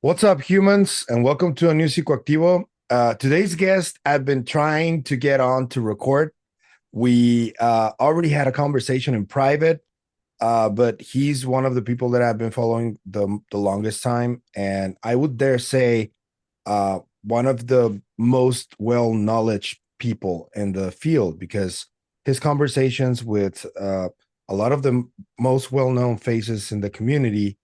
What's up, humans, and welcome to a new Psicoactivo. Today's guest, I've been trying to get on to record. We already had a conversation in private, but he's one of the people that I've been following the longest time, and I would dare say one of the most well-knowledge people in the field because his conversations with a lot of the most well-known faces in the community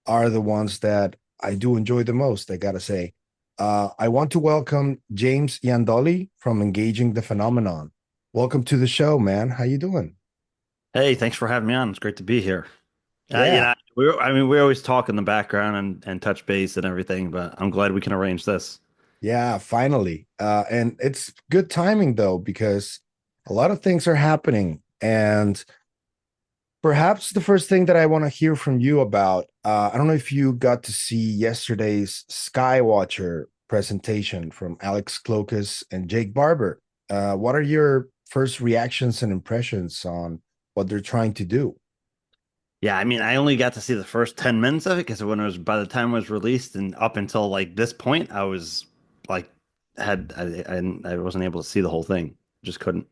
are the ones that I do enjoy the most, I gotta say. I want to welcome James Iandoli from Engaging the Phenomenon. Welcome to the show, man. How you doing? Hey, thanks for having me on. It's great to be here. Yeah, We always talk in the background and touch base and everything, but I'm glad we can arrange this. yeah, finally. And it's good timing though, because a lot of things are happening. And perhaps the first thing that I want to hear from you about, I don't know if you got to see yesterday's Skywatcher presentation from Alex Clokus and Jake Barber. What are your first reactions and impressions on what they're trying to do? Yeah, I mean, I only got to see the first 10 minutes of it because by the time it was released and up until like this point, I was like, I wasn't able to see the whole thing. Just couldn't.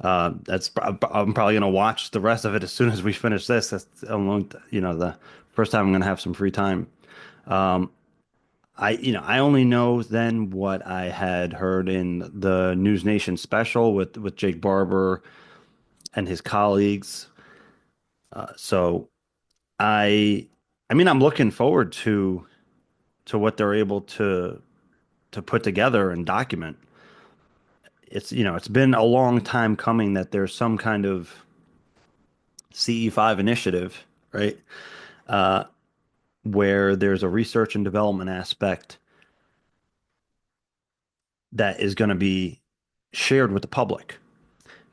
I'm probably gonna watch the rest of it as soon as we finish this. That's alone, the first time I'm gonna have some free time. Um, I only know then what I had heard in the News Nation special with Jake Barber and his colleagues. So I I mean I'm looking forward to what they're able to put together and document. It's been a long time coming that there's some kind of CE5 initiative, right? Uh, where there's a research and development aspect that is going to be shared with the public.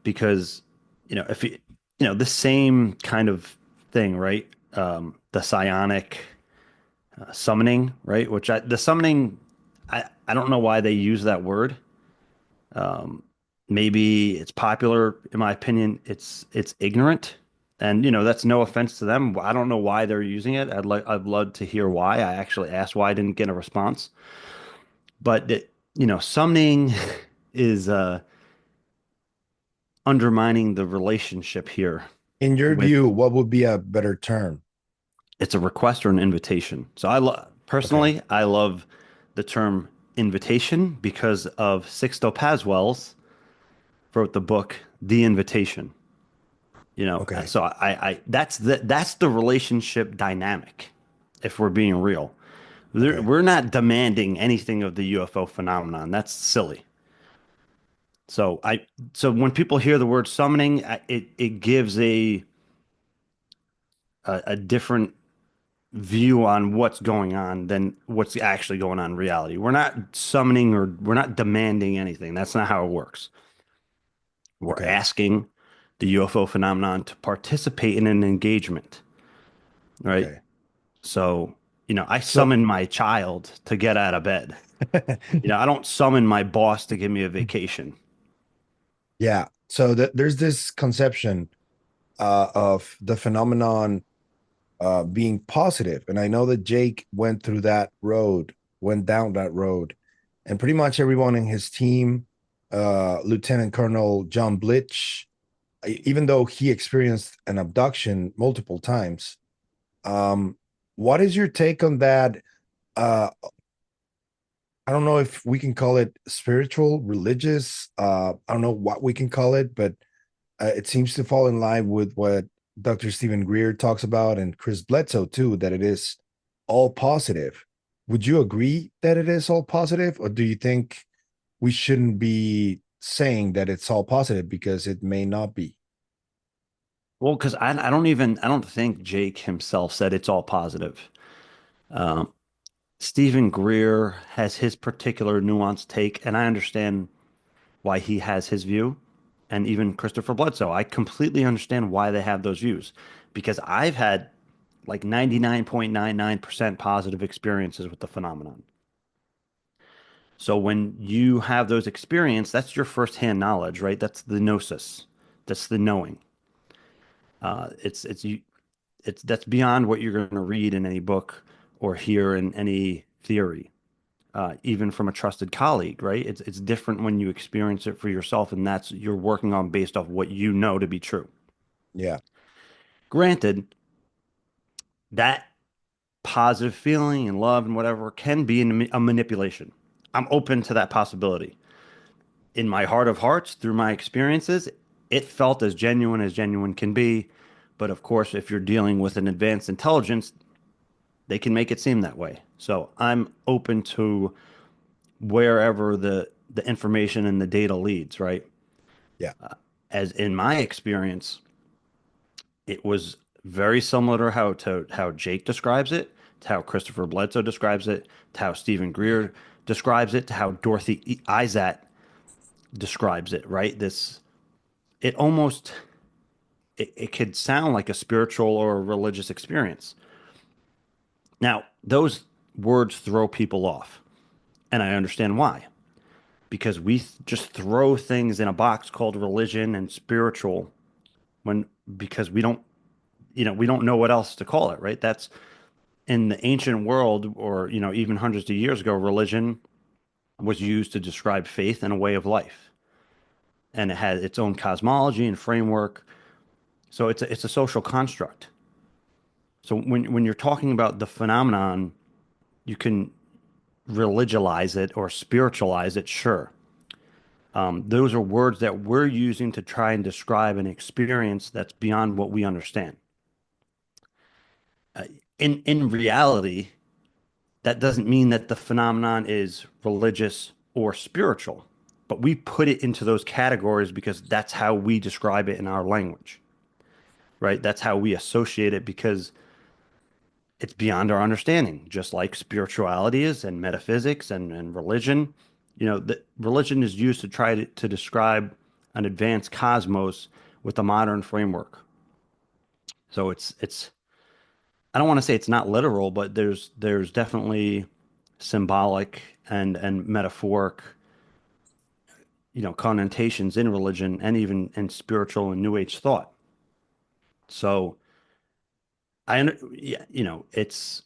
Because if the same kind of thing, right? The psionic summoning, right? The summoning, I don't know why they use that word. um Maybe it's popular. In my opinion, it's ignorant, and that's no offense to them. I don't know why they're using it. I'd love to hear why. I actually asked why I didn't get a response. But summoning is undermining the relationship here In your with view, what would be a better term? it's a request or an invitation. So Okay. personally, I love the term invitation because of Sixto Paswell's wrote the book The Invitation. Okay. So that's the relationship dynamic. If we're being real, Okay. we're not demanding anything of the UFO phenomenon. That's silly. So so when people hear the word summoning, it gives a different view on what's going on than what's actually going on in reality. We're not summoning or we're not demanding anything. That's not how it works. We're Okay. asking the UFO phenomenon to participate in an engagement, right? Okay. So, I So summon my child to get out of bed. I don't summon my boss to give me a vacation. yeah. So there's this conception of the phenomenon being positive. And I know that Jake went through that road, went down that road, and pretty much everyone in his team, Lieutenant Colonel John Blitch, even though he experienced an abduction multiple times, um, what is your take on that? Uh, I don't know if we can call it spiritual, religious. I don't know what we can call it, but it seems to fall in line with what Dr. Stephen Greer talks about and Chris Bledsoe too, that it is all positive. Would you agree that it is all positive, or do you think we shouldn't be saying that it's all positive because it may not be? Well, because I don't think Jake himself said it's all positive. Um, Stephen Greer has his particular nuanced take, and I understand why he has his view, and even Christopher Bledsoe. I completely understand why they have those views because I've had like 99.99% positive experiences with the phenomenon. So when you have those experiences, that's your firsthand knowledge, right? That's the gnosis. That's the knowing. It's that's beyond what you're going to read in any book or hear in any theory, even from a trusted colleague, right? It's different when you experience it for yourself, and that's you're working on based off what you know to be true. Yeah. Granted, that positive feeling and love and whatever can be a manipulation. I'm open to that possibility. In my heart of hearts, through my experiences, it felt as genuine can be. But of course, if you're dealing with an advanced intelligence, they can make it seem that way. So I'm open to wherever the information and the data leads, right? Yeah. As in my experience, it was very similar to how Jake describes it, to how Christopher Bledsoe describes it, to how Stephen Greer describes it, to how Dorothy Izat describes it, right? This it almost it could sound like a spiritual or a religious experience. Now, those words throw people off, and I understand why. Because we just throw things in a box called religion and spiritual when because we don't know what else to call it, right? That's in the ancient world or, even hundreds of years ago, religion was used to describe faith and a way of life. And it had its own cosmology and framework. So it's a social construct. So when you're talking about the phenomenon, you can religialize it or spiritualize it, sure. Those are words that we're using to try and describe an experience that's beyond what we understand. Uh, in reality, that doesn't mean that the phenomenon is religious or spiritual, but we put it into those categories because that's how we describe it in our language, right? That's how we associate it because it's beyond our understanding, just like spirituality is and metaphysics and religion. The religion is used to try to describe an advanced cosmos with a modern framework. So it's I don't want to say it's not literal, but there's definitely symbolic and metaphoric, connotations in religion and even in spiritual and new age thought. So yeah, it's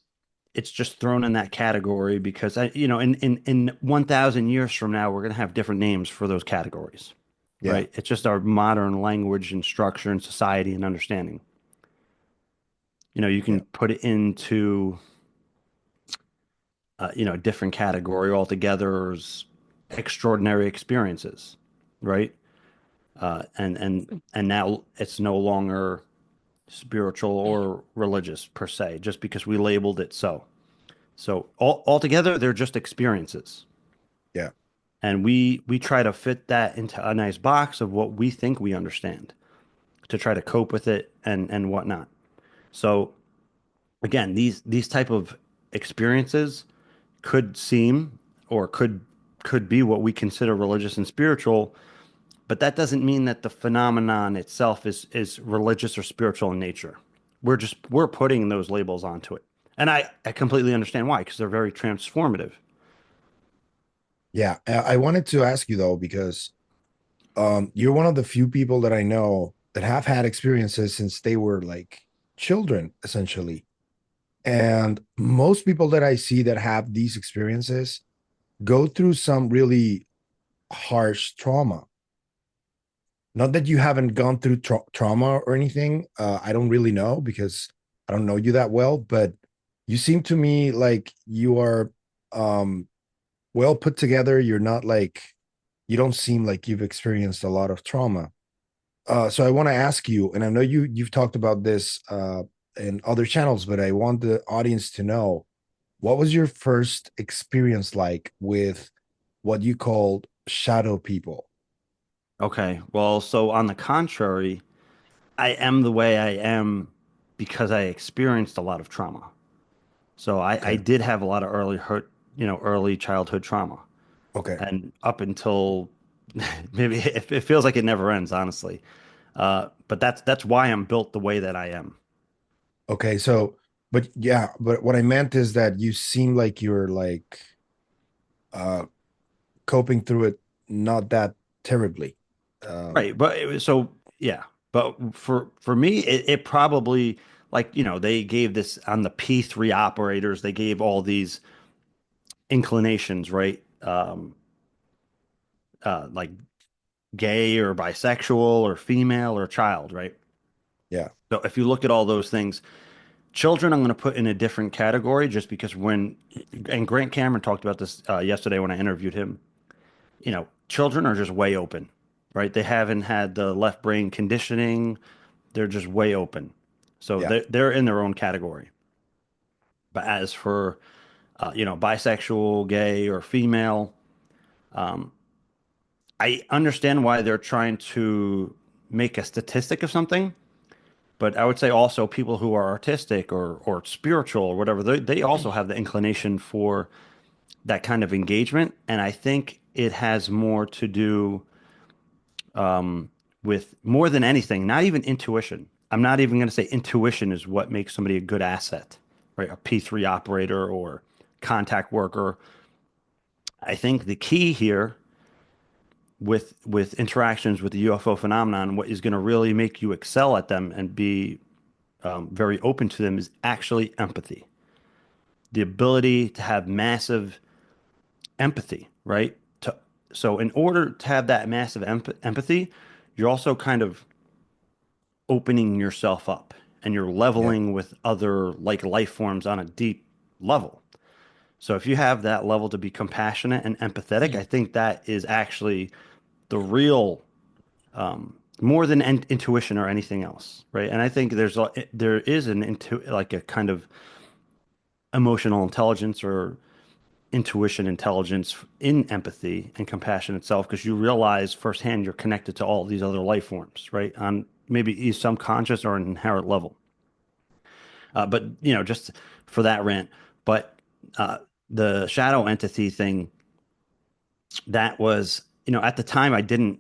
just thrown in that category because in 1,000 years from now, we're going to have different names for those categories, Yeah. right? It's just our modern language and structure and society and understanding. You Yeah. can put it into, a different category altogether as extraordinary experiences, right? And now it's no longer spiritual or religious per se, just because we labeled it so. So altogether, they're just experiences. Yeah. And we try to fit that into a nice box of what we think we understand to try to cope with it and whatnot. So again, these type of experiences could seem or could be what we consider religious and spiritual, but that doesn't mean that the phenomenon itself is religious or spiritual in nature. We're putting those labels onto it. And I completely understand why, because they're very transformative. Yeah. I wanted to ask you though, because you're one of the few people that I know that have had experiences since they were like children, essentially. And most people that I see that have these experiences go through some really harsh trauma. Not that you haven't gone through trauma or anything. I don't really know because I don't know you that well, but you seem to me like you are um, well put together. You're not like, you don't seem like you've experienced a lot of trauma. So I want to ask you, and I know you've talked about this in other channels, but I want the audience to know what was your first experience like with what you called shadow people? Okay. Well, so on the contrary, I am the way I am because I experienced a lot of trauma. So I Okay. did have a lot of early childhood trauma. Okay. And up until maybe it feels like it never ends, honestly. But that's why I'm built the way that I am. Okay. So, but yeah, but what I meant is that you seem like you're like uh coping through it not that terribly. Um, Right. But so yeah. But for me, it probably like they gave this on the P3 operators. They gave all these. inclinations, right? Like gay or bisexual or female or child, right? Yeah. So if you look at all those things, children I'm going to put in a different category just because and Grant Cameron talked about this yesterday when I interviewed him. Children are just way open, right? They haven't had the left brain conditioning. They're just way open. So Yeah. they're in their own category. But as for bisexual, gay, or female, I understand why they're trying to make a statistic of something, but I would say also people who are artistic or spiritual or whatever, they also have the inclination for that kind of engagement. And I think it has more to do with more than anything, not even intuition. I'm not even going to say intuition is what makes somebody a good asset, right? A P3 operator or contact worker. I think the key here with interactions with the UFO phenomenon, what is going to really make you excel at them and be very open to them is actually empathy. The ability to have massive empathy, right? So in order to have that massive empathy, you're also kind of opening yourself up and you're Yeah. leveling with other like life forms on a deep level. So if you have that level to be compassionate and empathetic, I think that is actually the real more than intuition or anything else, right? And I think there is an into like a kind of emotional intelligence or intuition intelligence in empathy and compassion itself because you realize firsthand you're connected to all these other life forms, right? On maybe some conscious or an inherent level. But just for that rant, but uh, the shadow entity thing that was, at the time I didn't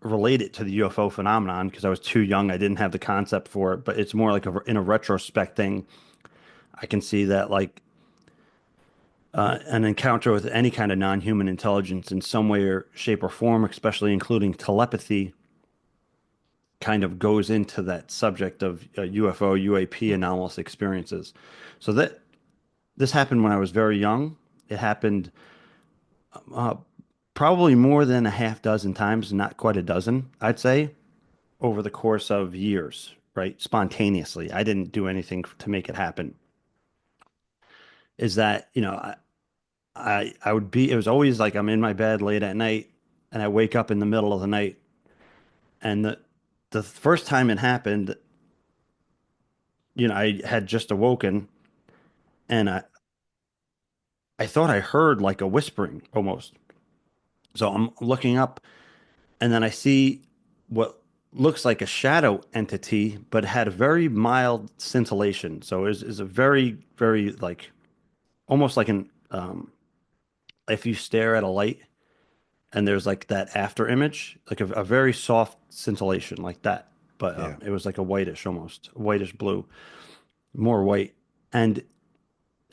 relate it to the UFO phenomenon because I was too young. I didn't have the concept for it, but it's more like in a retrospect thing. I can see that like an encounter with any kind of non-human intelligence in some way or shape or form, especially including telepathy, kind of goes into that subject of UFO, UAP anomalous experiences. So that this happened when I was very young. It happened uh, probably more than a half dozen times, not quite a dozen, I'd say, over the course of years, right? Spontaneously. I didn't do anything to make it happen. Is that, I would be, it was always like I'm in my bed late at night and I wake up in the middle of the night. And the first time it happened, I had just awoken and I thought I heard like a whispering almost. So I'm looking up and then I see what looks like a shadow entity, but had a very mild scintillation. So is a very, very like almost like an if you stare at a light and there's like that after image, like a very soft scintillation like that. But Yeah. it was like a whitish almost, whitish blue, more white. And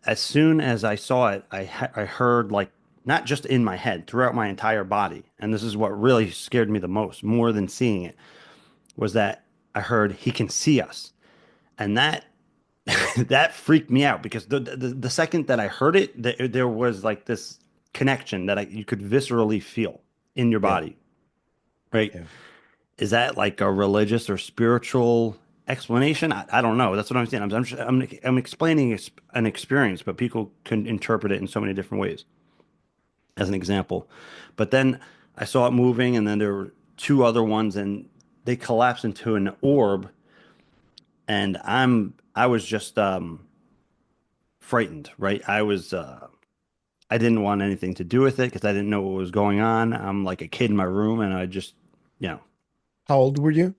as soon as I saw it, I heard like not just in my head, throughout my entire body. And this is what really scared me the most, more than seeing it, was that I heard he can see us. And that that freaked me out because the second that I heard it, there was like this connection that you could viscerally feel in your Yeah. body, right? Yeah. Is that like a religious or spiritual explanation? I don't know. That's what I'm saying. I'm explaining an experience, but people can interpret it in so many different ways, as an example. But then I saw it moving, and then there were two other ones, and they collapsed into an orb, and I was just frightened, right? I didn't want anything to do with it because I didn't know what was going on. I'm like a kid in my room, and I just, you know, How old were you?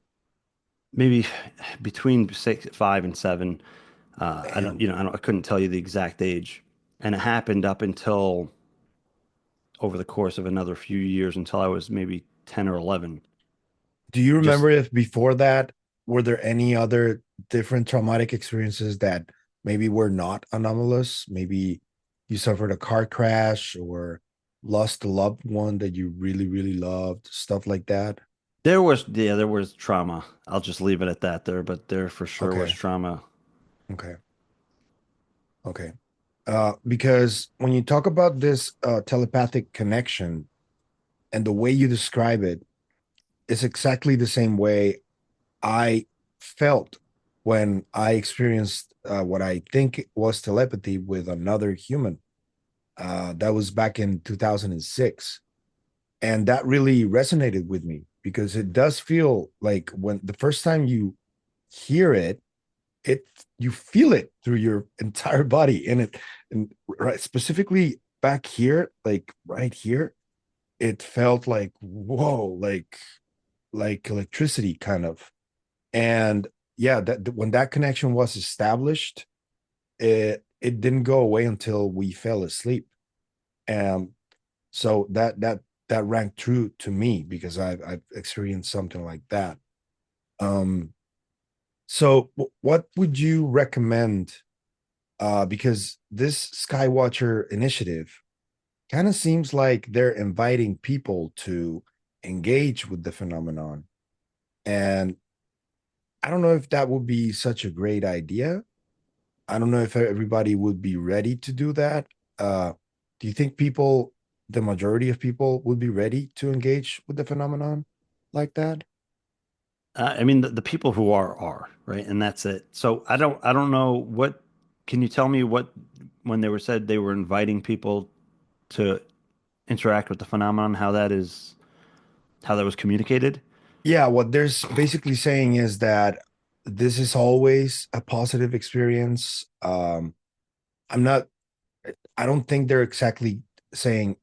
maybe between 5 and 7. I don't, Damn. I couldn't tell you the exact age, and it happened up until over the course of another few years until I was maybe 10 or 11. Do you Just remember if before that were there any other different traumatic experiences that maybe were not anomalous? Maybe you suffered a car crash or lost a loved one that you really, really loved, stuff like that. there was trauma. I'll just leave it at that there, but there for sure was Okay. trauma. Okay. Okay. Because when you talk about this telepathic connection and the way you describe it, it's exactly the same way I felt when I experienced what I think was telepathy with another human. That was back in 2006. And that really resonated with me because it does feel like when the first time you hear it, it you feel it through your entire body. And right specifically back here, like right here, it felt like whoa, like electricity kind of. And yeah, that when that connection was established, it didn't go away until we fell asleep. And so that rang true to me because I've experienced something like that. Um, so what would you recommend? Because this Skywatcher initiative kind of seems like they're inviting people to engage with the phenomenon, and I don't know if that would be such a great idea. I don't know if everybody would be ready to do that. Uh, do you think people, the majority of people, would be ready to engage with the phenomenon like that? I mean, the people who are right, and that's it. So I don't know what. Can you tell me what when they were said they were inviting people to interact with the phenomenon, how that was communicated? Yeah, what there's basically saying is that this is always a positive experience. I'm not, I don't think they're exactly saying,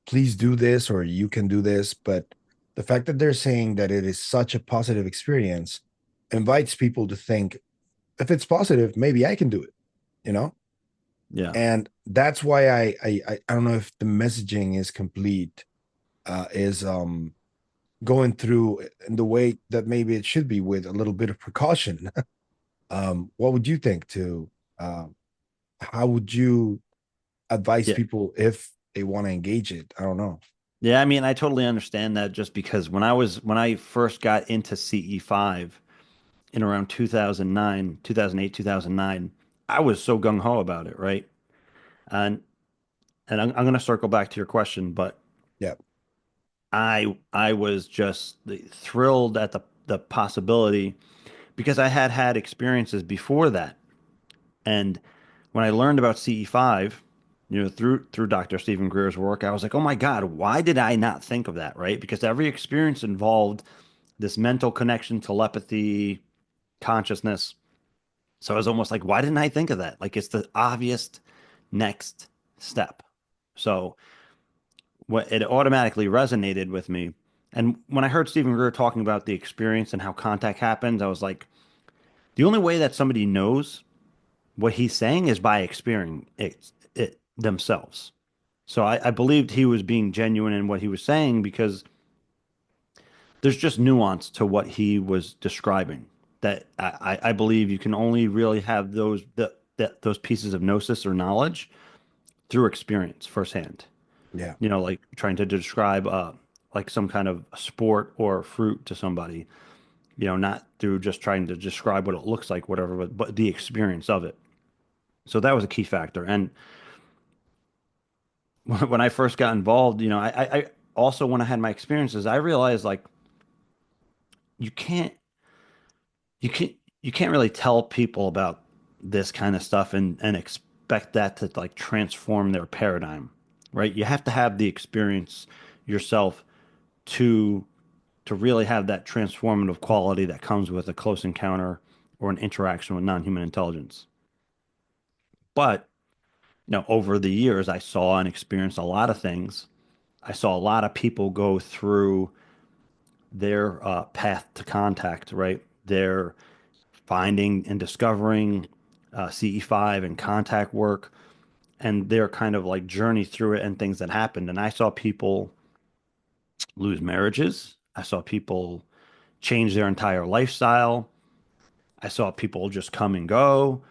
please do this or you can do this, but the fact that they're saying that it is such a positive experience invites people to think, if it's positive, maybe I can do it, you know? Yeah. And that's why I don't know if the messaging is complete, is going through in the way that maybe it should be with a little bit of precaution. What would you think to how would you advise Yeah. people if they want to engage it? I don't know. Yeah, I mean, I totally understand that just because when I first got into CE5 in around 2009, 2008, 2009, I was so gung ho about it, right? And I'm going to circle back to your question, but Yeah. I was just thrilled at the possibility because I had had experiences before that. And when I learned about CE5, through Dr. Stephen Greer's work, I was like, "Oh my God, why did I not think of that?" Right? Because every experience involved this mental connection, telepathy, consciousness. So I was almost like, "Why didn't I think of that?" Like it's the obvious next step. So what it automatically resonated with me. And when I heard Stephen Greer talking about the experience and how contact happens, I was like, the only way that somebody knows what he's saying is by experiencing it themselves. So I believed he was being genuine in what he was saying because there's just nuance to what he was describing. That I believe you can only really have those pieces of gnosis or knowledge through experience firsthand. Yeah. Like trying to describe like some kind of sport or fruit to somebody, not through just trying to describe what it looks like, whatever, but the experience of it. So that was a key factor. And when I first got involved, I also when I had my experiences, I realized like you can't you can't you can't really tell people about this kind of stuff and expect that to like transform their paradigm, right? You have to have the experience yourself to really have that transformative quality that comes with a close encounter or an interaction with non-human intelligence. But, over the years, I saw and experienced a lot of things. I saw a lot of people go through their path to contact, right? Their finding and discovering CE5 and contact work and their kind of like journey through it and things that happened. And I saw people lose marriages. I saw people change their entire lifestyle. I saw people just come and go.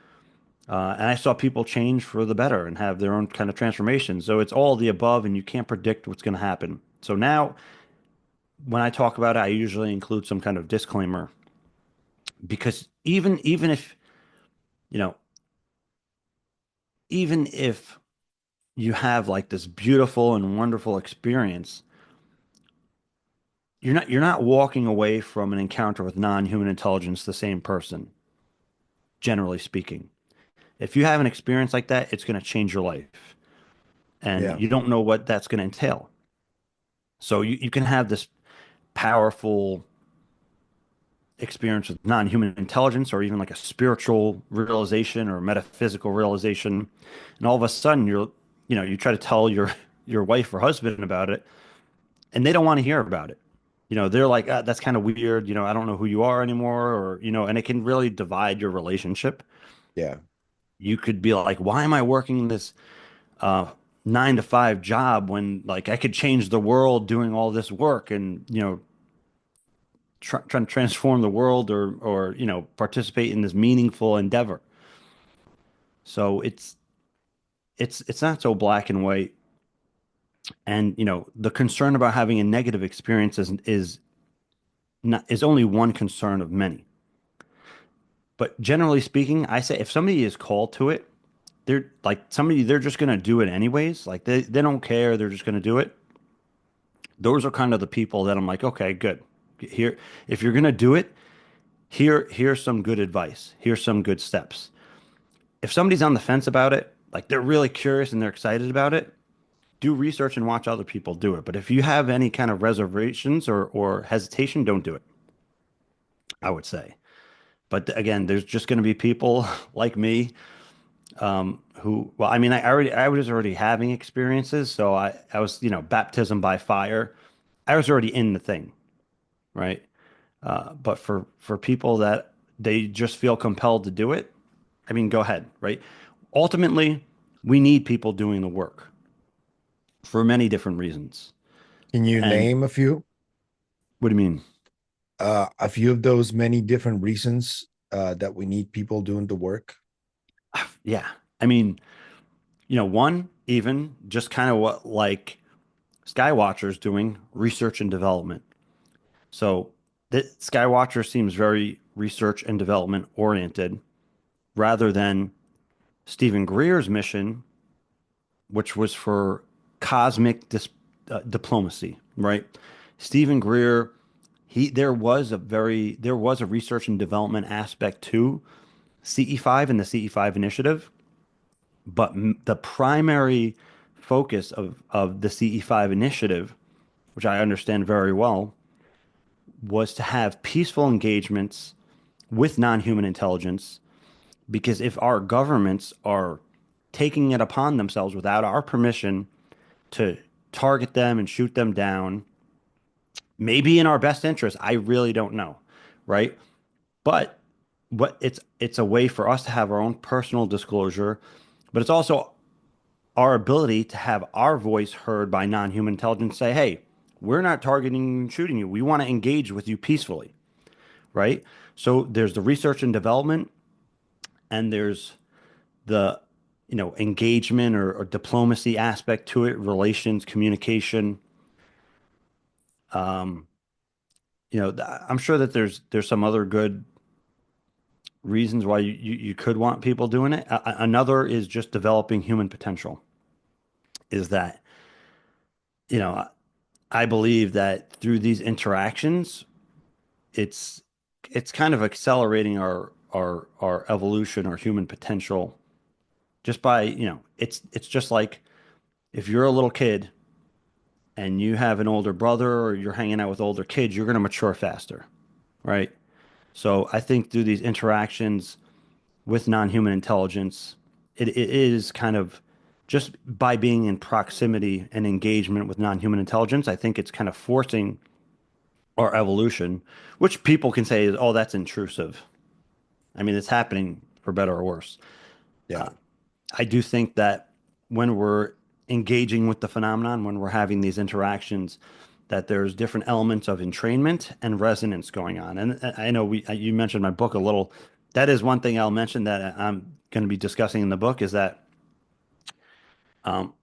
And I saw people change for the better and have their own kind of transformation. So it's all the above, and you can't predict what's going to happen. So now, when I talk about it, I usually include some kind of disclaimer because even if you know, even if you have like this beautiful and wonderful experience, you're not walking away from an encounter with non-human intelligence the same person, generally speaking. If you have an experience like that, it's going to change your life, and Yeah. you don't know what that's going to entail. So you can have this powerful experience with non-human intelligence or even like a spiritual realization or metaphysical realization, and all of a sudden you try to tell your wife or husband about it, and they don't want to hear about it. They're like, that's kind of weird. I don't know who you are anymore, or and it can really divide your relationship. Yeah. You could be like, why am I working this uh 9 to 5 job when like I could change the world doing all this work and trying to transform the world or participate in this meaningful endeavor. So it's not so black and white. And the concern about having a negative experience is only one concern of many. But generally speaking, I say if somebody is called to it, they're just gonna do it anyways. Like they don't care, they're just gonna do it. Those are kind of the people that I'm like, okay, good. Here, if you're gonna do it, here's some good advice. Here's some good steps. If somebody's on the fence about it, like they're really curious and they're excited about it, do research and watch other people do it. But if you have any kind of reservations or hesitation, don't do it, I would say. But again, there's just going to be people like me well, I mean, I was already having experiences, so I was, baptism by fire. I was already in the thing, right? But for people that they just feel compelled to do it, I mean, go ahead, right? Ultimately, we need people doing the work for many different reasons. Can you And name a few? what do you mean? A few of those many different reasons that we need people doing the work. Yeah. I mean, one, even just kind of what like Skywatcher's doing research and development. So the Skywatcher seems very research and development oriented rather than Stephen Greer's mission, which was for cosmic diplomacy, right? Stephen Greer, there was a research and development aspect to CE5 and the CE5 initiative, but the primary focus of the CE5 initiative, which I understand very well, was to have peaceful engagements with non-human intelligence. Because if our governments are taking it upon themselves without our permission to target them and shoot them down, maybe in our best interest, I really don't know, right? But it's a way for us to have our own personal disclosure, but it's also our ability to have our voice heard by non-human intelligence say, hey, we're not targeting and shooting you. We want to engage with you peacefully, right? So there's the research and development, and there's the engagement or diplomacy aspect to it, relations, communication. Um, I'm sure that there's some other good reasons why you could want people doing it. Another is just developing human potential. Is that you know I believe that through these interactions, it's it's kind of accelerating our evolution, our human potential, just by it's just like if you're a little kid and you have an older brother or you're hanging out with older kids, you're going to mature faster, right? So I think through these interactions with non-human intelligence, it is kind of just by being in proximity and engagement with non-human intelligence, I think it's kind of forcing our evolution, which people can say is, oh, that's intrusive. I mean, it's happening for better or worse. Yeah. I do think that when we're engaging with the phenomenon, when we're having these interactions, that there's different elements of entrainment and resonance going on. And I know you mentioned my book a little. That is one thing I'll mention that I'm going to be discussing in the book is that um,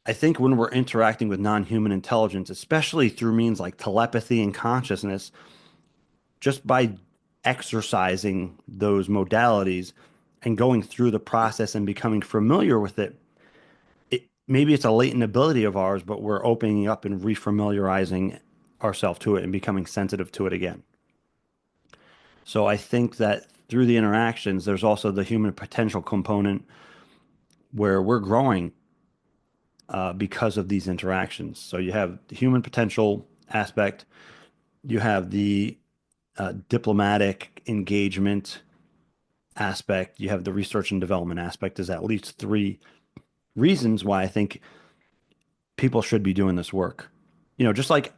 I think when we're interacting with non-human intelligence, especially through means like telepathy and consciousness, just by exercising those modalities and going through the process and becoming familiar with it, maybe it's a latent ability of ours, but we're opening up and refamiliarizing ourselves to it and becoming sensitive to it again. So I think that through the interactions, there's also the human potential component where we're growing because of these interactions. So you have the human potential aspect, you have the diplomatic engagement aspect, you have the research and development aspect. There's at least three reasons why I think people should be doing this work. Just like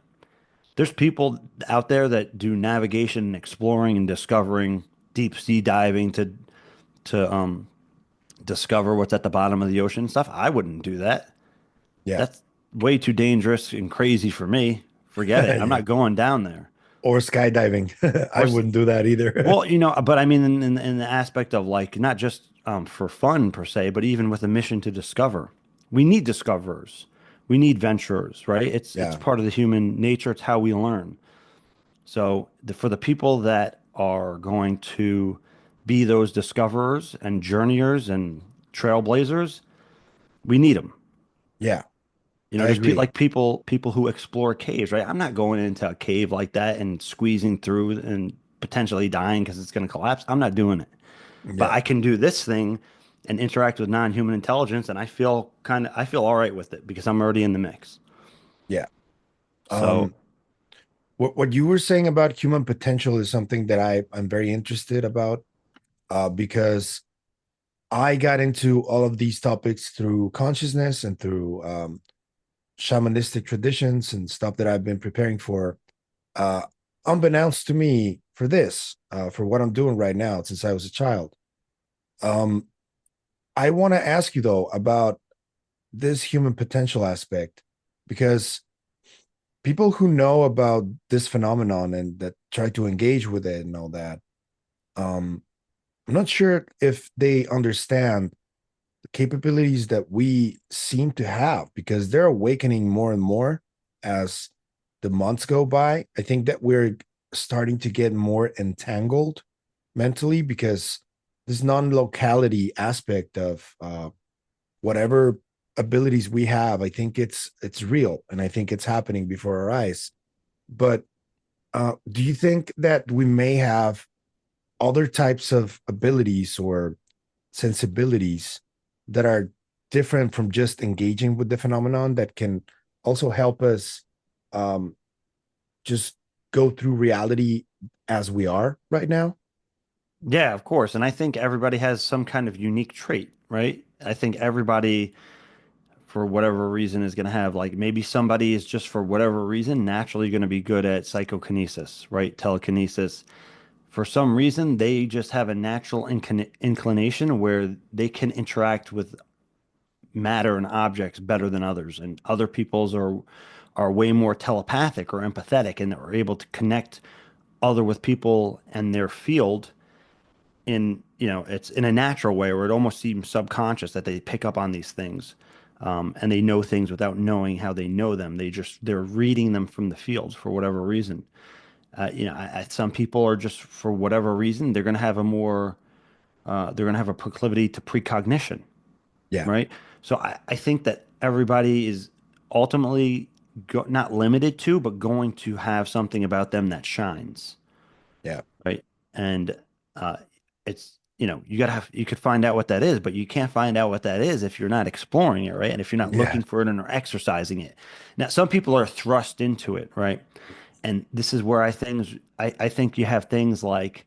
there's people out there that do navigation and exploring and discovering, deep sea diving to discover what's at the bottom of the ocean and stuff. I wouldn't do that. Yeah. That's way too dangerous and crazy for me. Forget it. I'm Yeah. not going down there. Or skydiving. I Or wouldn't do that either. well, but I mean in the aspect of like not just for fun per se, but even with a mission to discover. We need discoverers. We need venturers, right? It's Yeah. part of the human nature. It's how we learn. So for the people that are going to be those discoverers and journeyers and trailblazers, we need them. Yeah. I Just agree. like people who explore caves, right? I'm not going into a cave like that and squeezing through and potentially dying because it's going to collapse. I'm not doing it. But Yeah. I can do this thing and interact with non-human intelligence, and I feel all right with it because I'm already in the mix. Yeah. So What you were saying about human potential is something that I'm very interested about, because I got into all of these topics through consciousness and through shamanistic traditions and stuff that I've been preparing for, uh, unbeknownst to me for this, for what I'm doing right now since I was a child. Um, I want to ask you though about this human potential aspect, because people who know about this phenomenon and that try to engage with it and all that, um, I'm not sure if they understand the capabilities that we seem to have, because they're awakening more and more as the months go by. I think that we're starting to get more entangled mentally, because this non-locality aspect of whatever abilities we have, I think it's real, and I think it's happening before our eyes. But do you think that we may have other types of abilities or sensibilities that are different from just engaging with the phenomenon, that can also help us um, just go through reality as we are right now? yeah, of course. And I think everybody has some kind of unique trait, right? I think everybody, for whatever reason, is going to have like maybe somebody is just for whatever reason naturally going to be good at psychokinesis, right? Telekinesis. For some reason, they just have a natural inclination where they can interact with matter and objects better than others, and other people's are way more telepathic or empathetic and are able to connect other with people and their field in it's in a natural way where it almost seems subconscious that they pick up on these things, and they know things without knowing how they know them. They're reading them from the field for whatever reason. Some people are just for whatever reason they're going to have a proclivity to precognition, Yeah. right? So I think that everybody is ultimately not limited to, but going to have something about them that shines, Yeah. right? And uh, it's you could find out what that is, but you can't find out what that is if you're not exploring it, right? And if you're not Yeah. looking for it and or exercising it. Now, some people are thrust into it, right? And this is where I think you have things like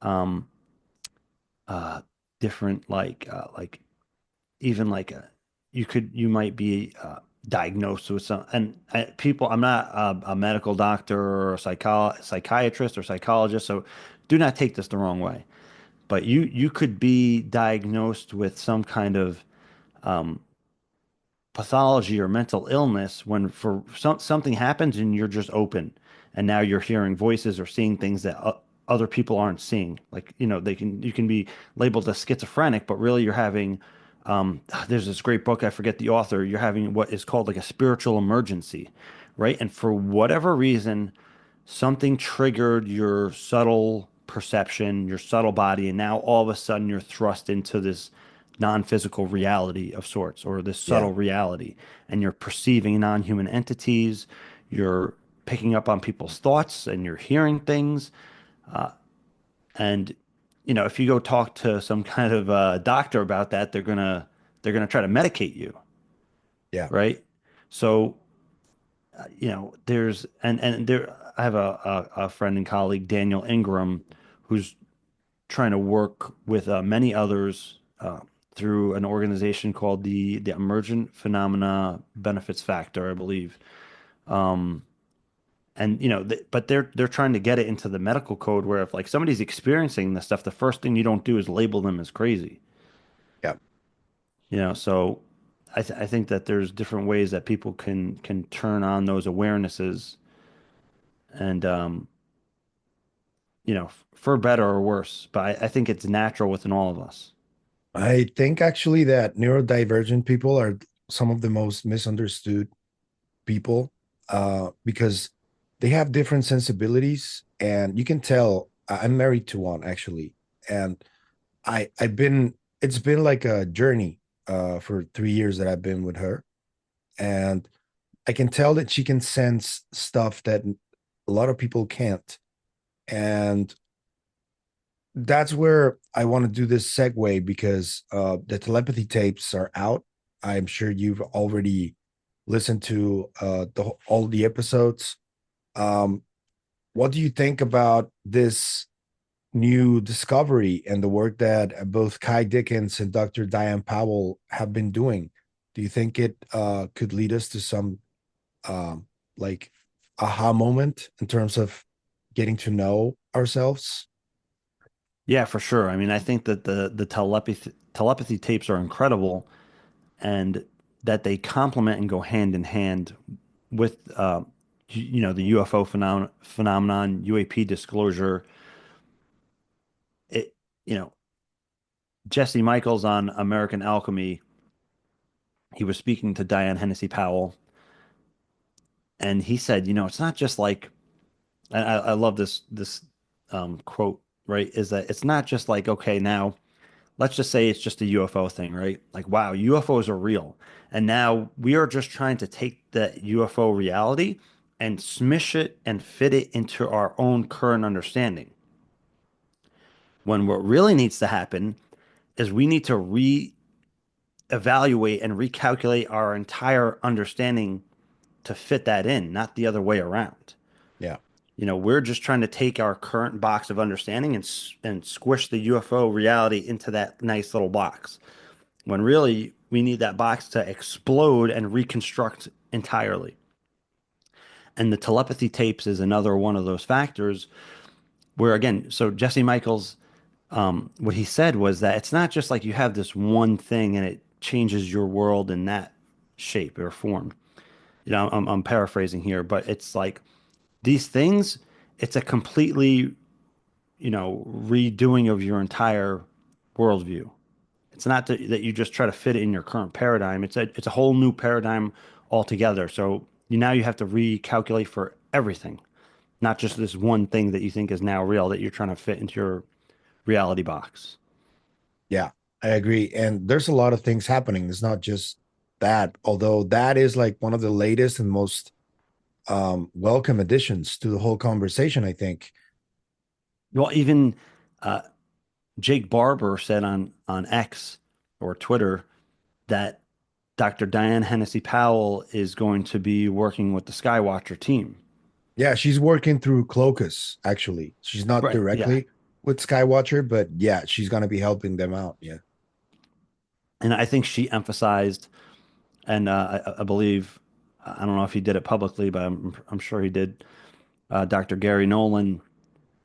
um, uh, different like even like you might be diagnosed with some and people. I'm not a medical doctor or a psychiatrist or psychologist, so do not take this the wrong way. But you could be diagnosed with some kind of um, pathology or mental illness when for something happens and you're just open, and now you're hearing voices or seeing things that other people aren't seeing. Like you can be labeled as schizophrenic, but really you're having there's this great book, I forget the author. You're having what is called like a spiritual emergency, right? And for whatever reason, something triggered your subtle perception, your subtle body, and now all of a sudden you're thrust into this non-physical reality of sorts, or this Yeah. subtle reality, and you're perceiving non-human entities, you're picking up on people's thoughts, and you're hearing things. And if you go talk to some kind of doctor about that, they're gonna try to medicate you, Yeah. right? So there's and there I have a friend and colleague, Daniel Ingram, who's trying to work with many others through an organization called the Emergent Phenomena Benefits Factor, I believe. And but they're trying to get it into the medical code where if like somebody's experiencing this stuff, the first thing you don't do is label them as crazy. Yeah. So I think that there's different ways that people can turn on those awarenesses and for better or worse. But I think it's natural within all of us. I think actually that neurodivergent people are some of the most misunderstood people because they have different sensibilities, and you can tell. I'm married to one actually, and I've been it's been like a journey for 3 years that I've been with her, and I can tell that she can sense stuff that a lot of people can't, and that's where I want to do this segue because the telepathy tapes are out. I'm sure you've already listened to all the episodes. Um, what do you think about this new discovery and the work that both Kai Dickens and Dr. Diane Powell have been doing? Do you think it could lead us to some like aha moment in terms of getting to know ourselves? Yeah, for sure. I mean, I think that the telepathy tapes are incredible, and that they complement and go hand in hand with the UFO phenomenon, UAP disclosure. It you know Jesse Michaels on American Alchemy, he was speaking to Diane Hennessy Powell, and he said, it's not just like, I love this quote, right? Is that it's not just like, okay, now let's just say it's just a UFO thing, right? Like, wow, UFOs are real. And now we are just trying to take that UFO reality and smish it and fit it into our own current understanding. When what really needs to happen is we need to re-evaluate and recalculate our entire understanding to fit that in, not the other way around. Yeah. We're just trying to take our current box of understanding and squish the UFO reality into that nice little box, when really we need that box to explode and reconstruct entirely. And the telepathy tapes is another one of those factors where, again, so Jesse Michaels, what he said was that it's not just like you have this one thing and it changes your world in that shape or form. I'm paraphrasing here, but it's like these things, it's a completely, redoing of your entire worldview. It's not that you just try to fit it in your current paradigm. It's a whole new paradigm altogether. So now you have to recalculate for everything, not just this one thing that you think is now real that you're trying to fit into your reality box. Yeah, I agree. And there's a lot of things happening. It's not just that, although that is like one of the latest and most welcome additions to the whole conversation, I think. Well, even uh, Jake Barber said on X or Twitter that Dr. Diane Hennessy Powell is going to be working with the Skywatcher team. Yeah, she's working through Clocus, actually. She's not Right. Yeah. directly with Skywatcher, but yeah, she's going to be helping them out. Yeah. And I think she emphasized, and I believe, I don't know if he did it publicly, but I'm sure he did. Dr. Gary Nolan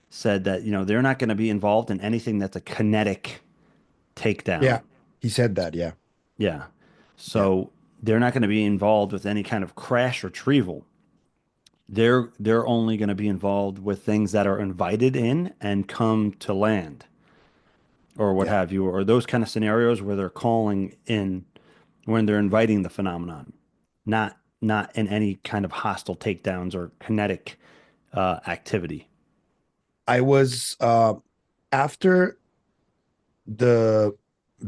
said that, they're not going to be involved in anything that's a kinetic takedown. Yeah. He said that. Yeah. Yeah. Yeah. So they're not going to be involved with any kind of crash retrieval. They're only going to be involved with things that are invited in and come to land or what Yeah. have you, or those kind of scenarios where they're calling in when they're inviting the phenomenon, not in any kind of hostile takedowns or kinetic activity. I was after the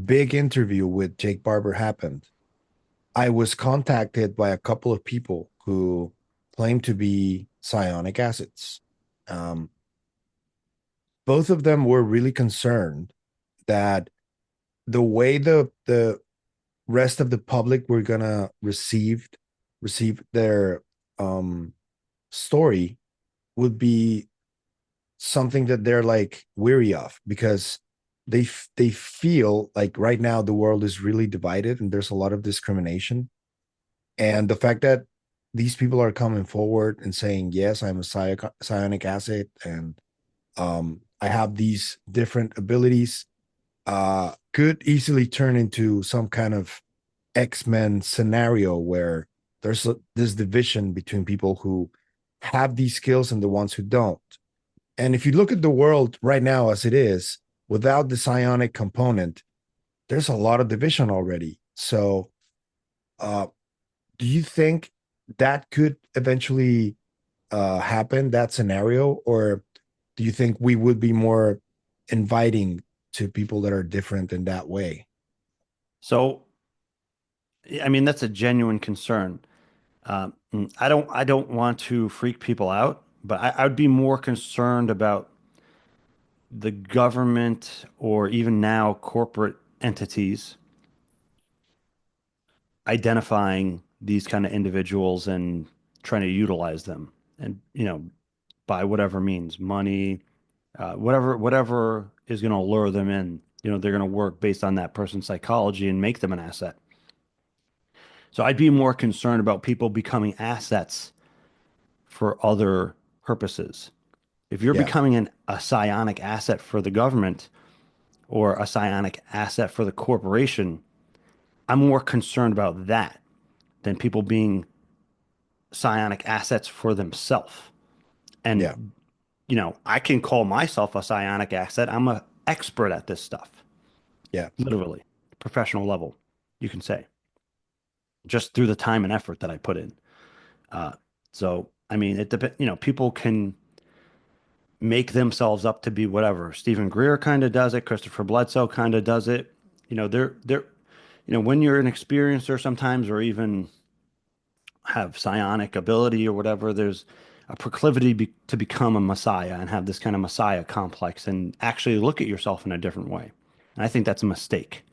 big interview with Jake Barber happened, I was contacted by a couple of people who claim to be psionic acids. Um, both of them were really concerned that the way the rest of the public were gonna receive their um story would be something that they're like weary of, because they feel like right now the world is really divided and there's a lot of discrimination, and the fact that these people are coming forward and saying, yes, I'm a psionic acid, and I have these different abilities, could easily turn into some kind of X-Men scenario where this division between people who have these skills and the ones who don't. And if you look at the world right now as it is, without the psionic component, there's a lot of division already. So, uh, do you think that could eventually happen, that scenario? Or do you think we would be more inviting to people that are different in that way? So, I mean, that's a genuine concern. I don't want to freak people out, but I would be more concerned about the government or even now corporate entities identifying these kind of individuals and trying to utilize them, and by whatever means, money, whatever is going to lure them in. They're going to work based on that person's psychology and make them an asset. So I'd be more concerned about people becoming assets for other purposes. If you're Yeah, becoming a psionic asset for the government or a psionic asset for the corporation, I'm more concerned about that than people being psionic assets for themselves. yeah, And, I can call myself a psionic asset. I'm an expert at this stuff, yeah, literally, professional level, you can say, just through the time and effort that I put in. Uh, so, I mean, it depends, people can make themselves up to be whatever. Stephen Greer kind of does it. Christopher Bledsoe kind of does it. They're when you're an experiencer sometimes, or even have psionic ability or whatever, there's a proclivity to become a messiah and have this kind of messiah complex and actually look at yourself in a different way. And I think that's a mistake.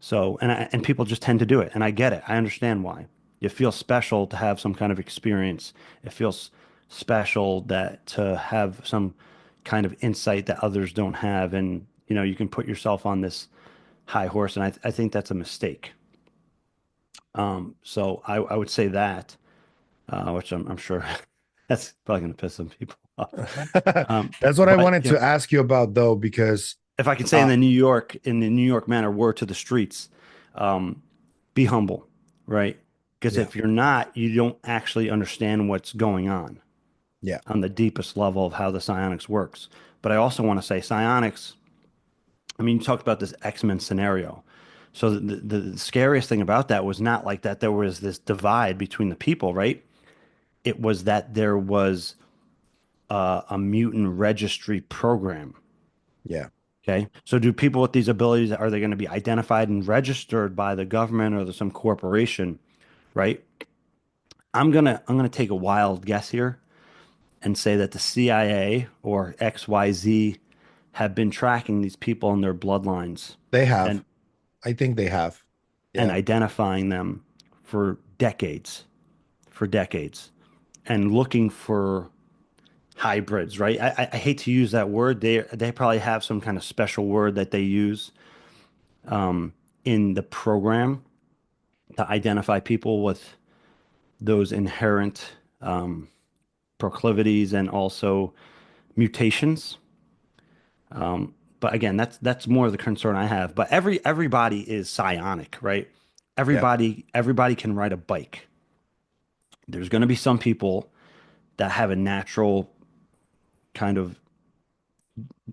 So, and people just tend to do it, and I get it. I understand why. You feel special to have some kind of experience. It feels special that to have some kind of insight that others don't have, and you can put yourself on this high horse, and I think that's a mistake. So I would say that, which I'm sure that's probably going to piss some people off. that's what I But wanted to ask you about, though, because if I can say uh, in the New York manner, word to the streets, um, be humble, right? Because yeah, if you're not, you don't actually understand what's going yeah, on the deepest level of how the psionics works. But I also want to say psionics, I mean, you talked about this X-Men scenario. So the scariest thing about that was not like that there was this divide between the people, right? It was that there was a mutant registry program. yeah, Okay. So do people with these abilities, are they going to be identified and registered by the government or some corporation, right? I'm gonna take a wild guess here and say that the CIA or XYZ have been tracking these people and their bloodlines they have. and I think they have. and Yeah, identifying them for decades, and looking for hybrids, right? I hate to use that word. They probably have some kind of special word that they use in the program to identify people with those inherent proclivities and also mutations. But again, that's more the concern I have. But everybody is psionic, right? yeah, Everybody can ride a bike. There's going to be some people that have a natural kind of,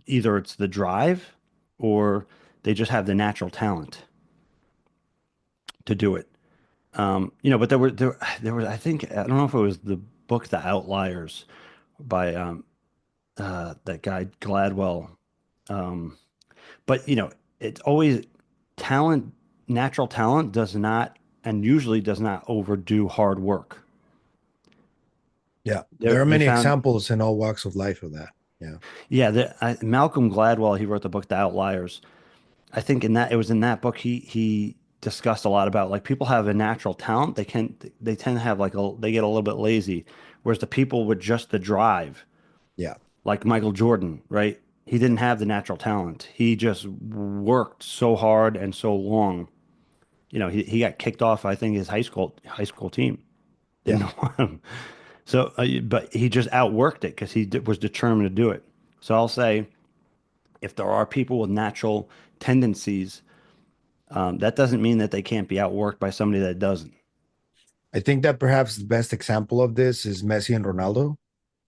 either it's the drive or they just have the natural talent to do it. But there was, I think, I don't know if it was the book The Outliers by that guy Gladwell. Um, but it's always talent, natural talent does not and usually does not overdo hard work. Yeah, They there are they many found examples in all walks of life of that. Yeah, Yeah, Malcolm Gladwell, he wrote the book The Outliers. I think in that it was in that book he discussed a lot about like people have a natural talent. They tend to have they get a little bit lazy, whereas the people with just the drive, yeah, like Michael Jordan, right? He didn't have the natural talent. He just worked so hard and so long. He got kicked off, I think, his high school team. yeah. Didn't want him. So, but he just outworked it because was determined to do it. So I'll say, if there are people with natural tendencies, that doesn't mean that they can't be outworked by somebody that doesn't. I think that perhaps the best example of this is Messi and Ronaldo,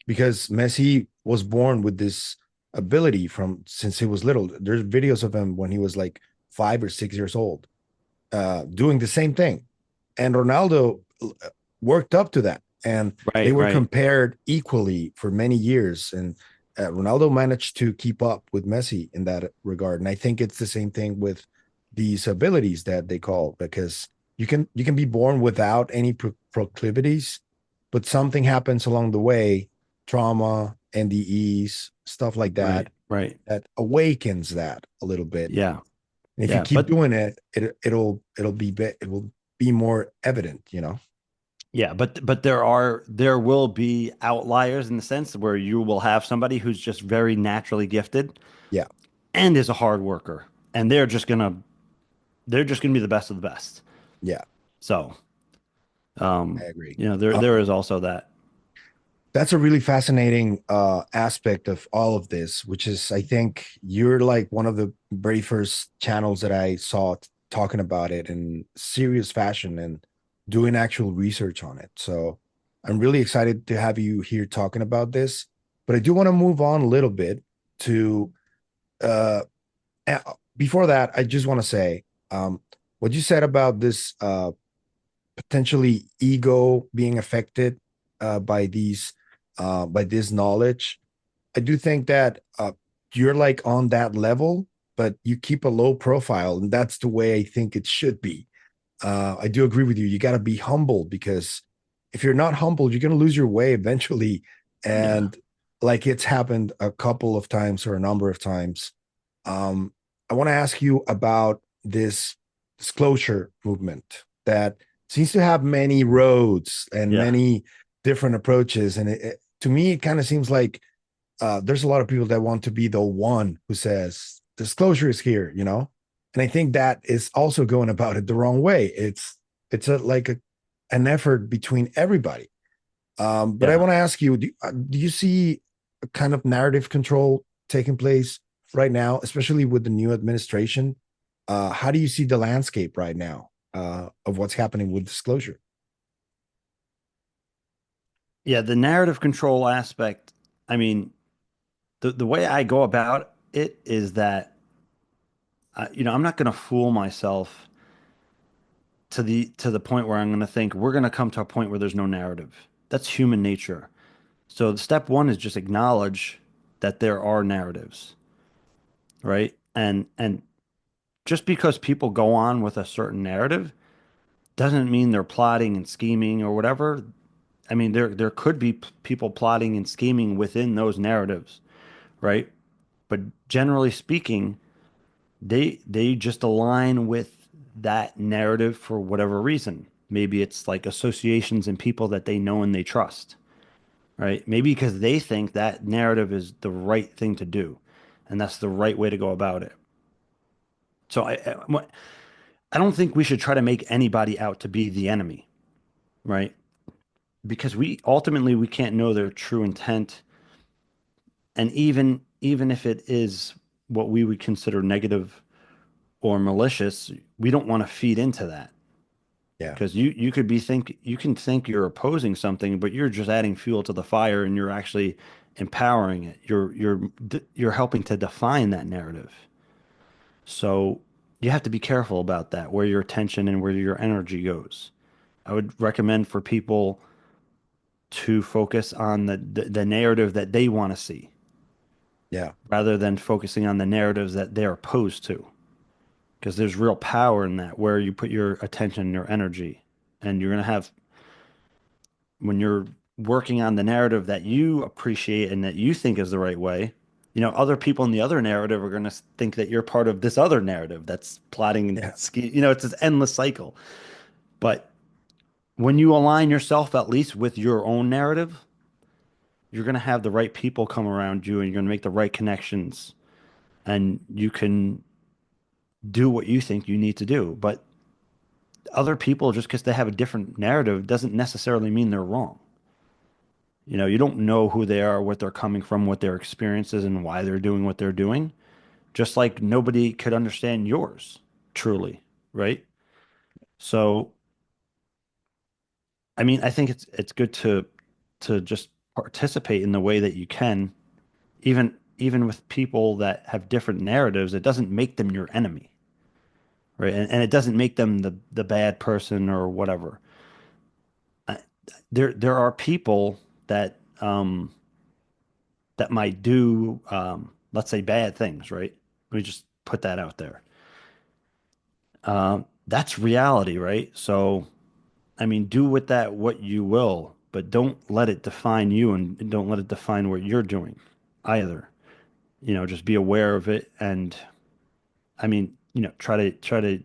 because Messi was born with this ability from since he was little. There's videos of him when he was like 5 or 6 years old, doing the same thing, and Ronaldo worked up to that, and they Right, were right. compared equally for many years, and Ronaldo managed to keep up with Messi in that regard. And I think it's the same thing with these abilities that they call, because you can be born without any proclivities, but something happens along the way, trauma, NDEs, stuff like Right, that, right. that awakens that a little bit. Yeah, And if you yeah. keep doing it, it will be more evident. But there will be outliers in the sense where you will have somebody who's just very naturally gifted Yeah, and is a hard worker, and they're just gonna be the best of the best. yeah, So, I agree. there is also that. That's a really fascinating aspect of all of this, which is, I think you're like one of the very first channels that I saw talking about it in serious fashion and doing actual research on it. So I'm really excited to have you here talking about this. But I do want to move on a little bit to uh, before that, I just want to say what you said about this potentially ego being affected by this knowledge. I do think that you're like on that level, but you keep a low profile, and that's the way I think it should be. I do agree with you. You got to be humble, because if you're not humble, you're going to lose your way eventually. Yeah, And like it's happened a couple of times or a number of times. Um, I want to ask you about this disclosure movement that seems to have many roads and yeah, many different approaches. And to me, it kind of seems like there's a lot of people that want to be the one who says disclosure is here. And I think that is also going about it the wrong way. It's an effort between everybody. But I yeah. want to ask you, do you see a kind of narrative control taking place right now, especially with the new administration? How do you see the landscape right now of what's happening with disclosure? Yeah, the narrative control aspect, I mean, the way I go about it is that I'm not going to fool myself to the point where I'm going to think we're going to come to a point where there's no narrative. That's human nature. So step one is just acknowledge that there are narratives, right? And just because people go on with a certain narrative doesn't mean they're plotting and scheming or whatever. I mean, there could be people plotting and scheming within those narratives, right? But generally speaking, they just align with that narrative for whatever reason. Maybe it's like associations and people that they know and they trust, right? Maybe because they think that narrative is the right thing to do, and that's the right way to go about it. So I don't think we should try to make anybody out to be the enemy, right? Because we can't know their true intent, and even if it is what we would consider negative or malicious, we don't want to feed into that. Yeah, Because you can think you're opposing something, but you're just adding fuel to the fire and you're actually empowering it. You're helping to define that narrative. So you have to be careful about that, where your attention and where your energy goes. I would recommend for people to focus on the narrative that they want to see. Yeah. rather than focusing on the narratives that they're opposed to. Because there's real power in that, where you put your attention and your energy. And you're going to have, when you're working on the narrative that you appreciate and that you think is the right way, other people in the other narrative are going to think that you're part of this other narrative that's plotting and Yeah. it's this endless cycle. But when you align yourself at least with your own narrative, you're going to have the right people come around you and you're going to make the right connections and you can do what you think you need to do. But other people, just because they have a different narrative, doesn't necessarily mean they're wrong. You don't know who they are, what they're coming from, what their experiences, and why they're doing what they're doing. Just like nobody could understand yours truly, right? So, I mean, I think it's good to just participate in the way that you can, even with people that have different narratives. It doesn't make them your enemy, right? And it doesn't make them the bad person or whatever. I, there are people that might do, let's say, bad things, right? Let me just put that out there. That's reality, right? So, I mean, do with that what you will, but don't let it define you and don't let it define what you're doing either. Just be aware of it and, I mean, try to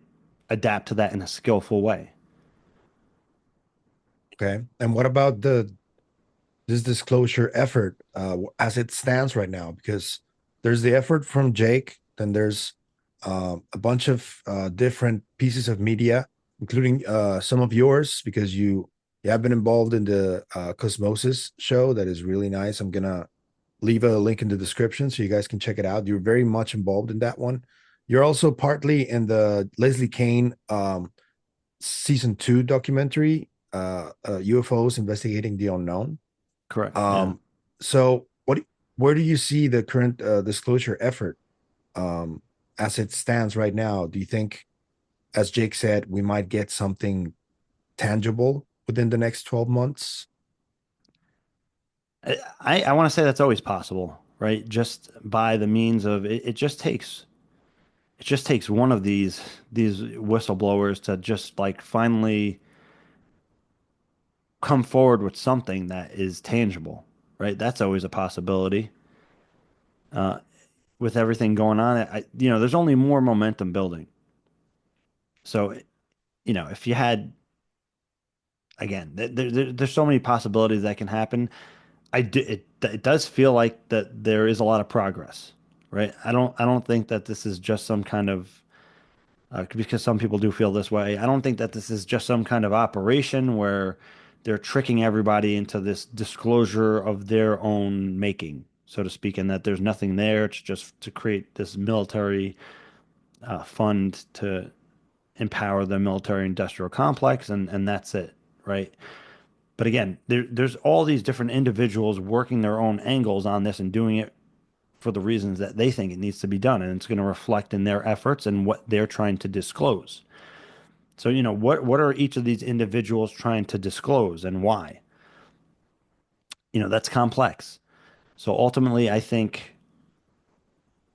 adapt to that in a skillful way. Okay. And what about this disclosure effort as it stands right now? Because there's the effort from Jake, then there's a bunch of different pieces of media, including some of yours, because you have been involved in the Cosmosis show that is really nice. I'm gonna leave a link in the description so you guys can check it out. You're very much involved in that one. You're also partly in the Leslie Kane season 2 documentary, UFOs Investigating the Unknown. Correct. Yeah. Um, so where do you see the current disclosure effort um, as it stands right now? Do you think, as Jake said, we might get something tangible within the next 12 months? I want to say that's always possible, right? Just by the means of it, it just takes one of these whistleblowers to just like finally come forward with something that is tangible, right? That's always a possibility. Uh, with everything going on, there's only more momentum building. So, if you had, again, there's so many possibilities that can happen. It does feel like that there is a lot of progress, right? I don't think that this is just some kind of because some people do feel this way. I don't think that this is just some kind of operation where they're tricking everybody into this disclosure of their own making, so to speak, and that there's nothing there. It's just to create this military fund to empower the military industrial complex, and that's it, right? But again, there's all these different individuals working their own angles on this and doing it for the reasons that they think it needs to be done, and it's going to reflect in their efforts and what they're trying to disclose. So, what are each of these individuals trying to disclose and why? That's complex. So ultimately, I think,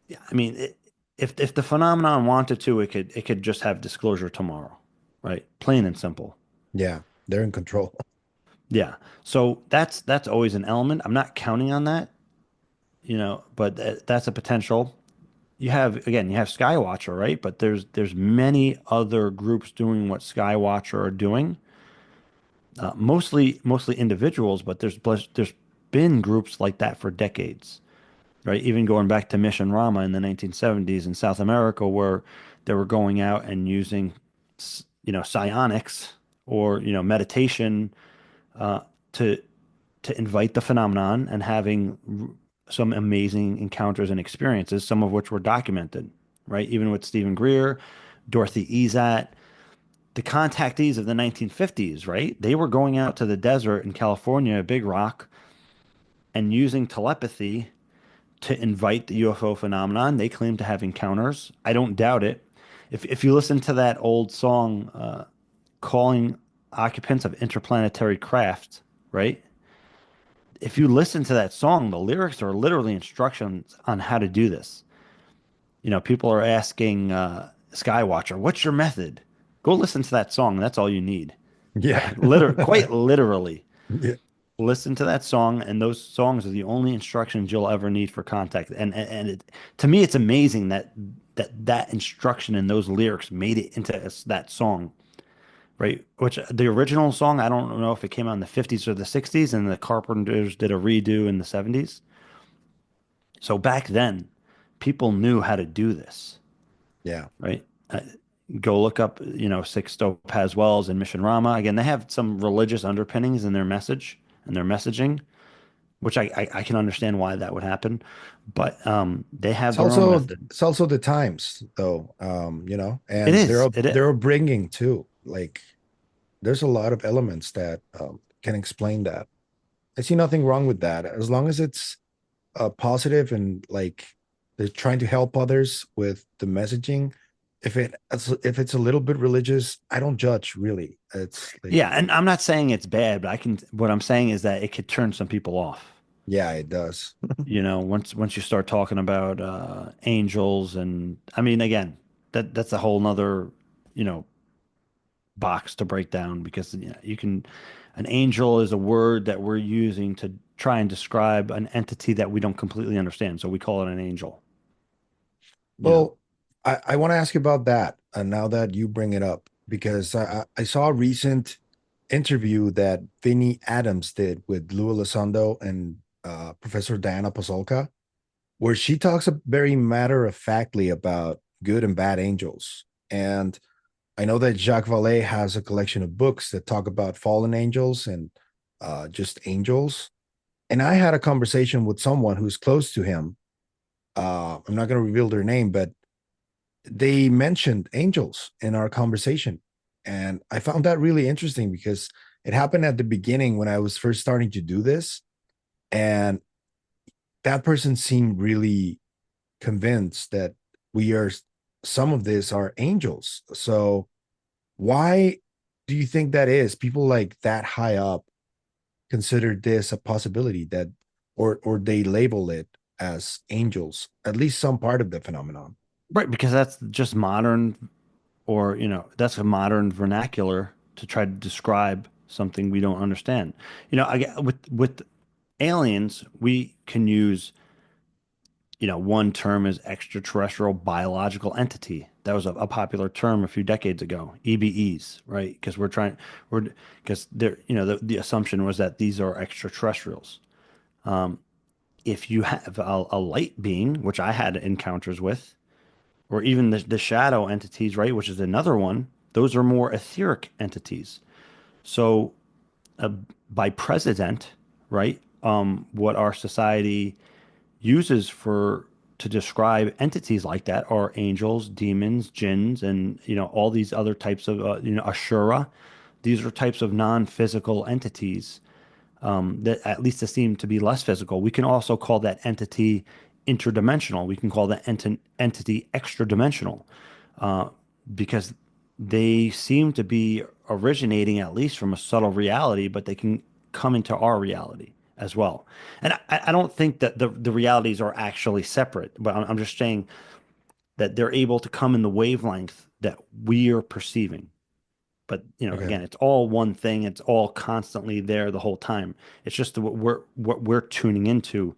yeah, I mean, if the phenomenon wanted to, it could just have disclosure tomorrow, right? Plain and simple. Yeah, they're in control. Yeah. So that's always an element. I'm not counting on that, but that's a potential. You have Skywatcher, right? But there's many other groups doing what Skywatcher are doing. Mostly individuals, but there's been groups like that for decades, right? Even going back to Mission Rama in the 1970s in South America, where they were going out and using, psionics or meditation uh, to to invite the phenomenon and having some amazing encounters and experiences, some of which were documented, right? Even with Stephen Greer, Dorothy Ezat, the contactees of the 1950s, right? They were going out to the desert in California, Big Rock, and using telepathy to invite the UFO phenomenon. They claim to have encounters. I don't doubt it. If you listen to that old song, calling occupants of interplanetary craft, right? if you listen to that song, the lyrics are literally instructions on how to do this. People are asking Skywatcher, "What's your method?" Go listen to that song. That's all you need. Yeah. Quite literally, Yeah. listen to that song, and those songs are the only instructions you'll ever need for contact. To me, it's amazing that instruction and those lyrics made it into that song, right? Which the original song, I don't know if it came out in the 50s or the 60s, and the Carpenters did a redo in the 70s. So back then, people knew how to do this, Yeah. right? Go look up, Sixto Paz Wells and Mission Rama. Again, they have some religious underpinnings in their message and their messaging, which I can understand why that would happen, but they have their own method. It's also the times though, It and is. It is. they're bringing too. Like there's a lot of elements that can explain that. I see nothing wrong with that as long as it's positive and like they're trying to help others with the messaging. If it's a little bit religious, I don't judge really. It's like Yeah, and I'm not saying it's bad, but I can. What I'm saying is that it could turn some people off. yeah, it does. Once you start talking about angels, and I mean, again, that's a whole nother, you know, box to break down because you can. An angel is a word that we're using to try and describe an entity that we don't completely understand, so we call it an angel. You know. Well, I want to ask you about that now that you bring it up, because I saw a recent interview that Vinny Adams did with Lou Elizondo and Professor Diana Pasolka, where she talks very matter of factly about good and bad angels. And I know that Jacques Vallée has a collection of books that talk about fallen angels and just angels. And I had a conversation with someone who's close to him. I'm not going to reveal their name, but they mentioned angels in our conversation. And I found that really interesting because it happened at the beginning when I was first starting to do this. And that person seemed really convinced that we are, some of this are angels. So why do you think that is? People like that high up consider this a possibility that, or they label it as angels, at least some part of the phenomenon. Right, because that's just modern, or that's a modern vernacular to try to describe something we don't understand. With aliens, we can use, one term is extraterrestrial biological entity. That was a popular term a few decades ago, EBEs, right? We're because there, the assumption was that these are extraterrestrials. If you have a light being, which I had encounters with, or even the shadow entities, right, which is another one, those are more etheric entities. So, uh, by president, right, what our society uses for to describe entities like that are angels, demons, jinns, and all these other types of ashura. These are types of non-physical entities that at least seem to be less physical. We can also call that entity interdimensional. We can call that entity extra dimensional because they seem to be originating at least from a subtle reality, but they can come into our reality as well. And I don't think that the realities are actually separate, but I'm just saying that they're able to come in the wavelength that we are perceiving. But Okay. again, it's all one thing. It's all constantly there the whole time. It's just what we're tuning into,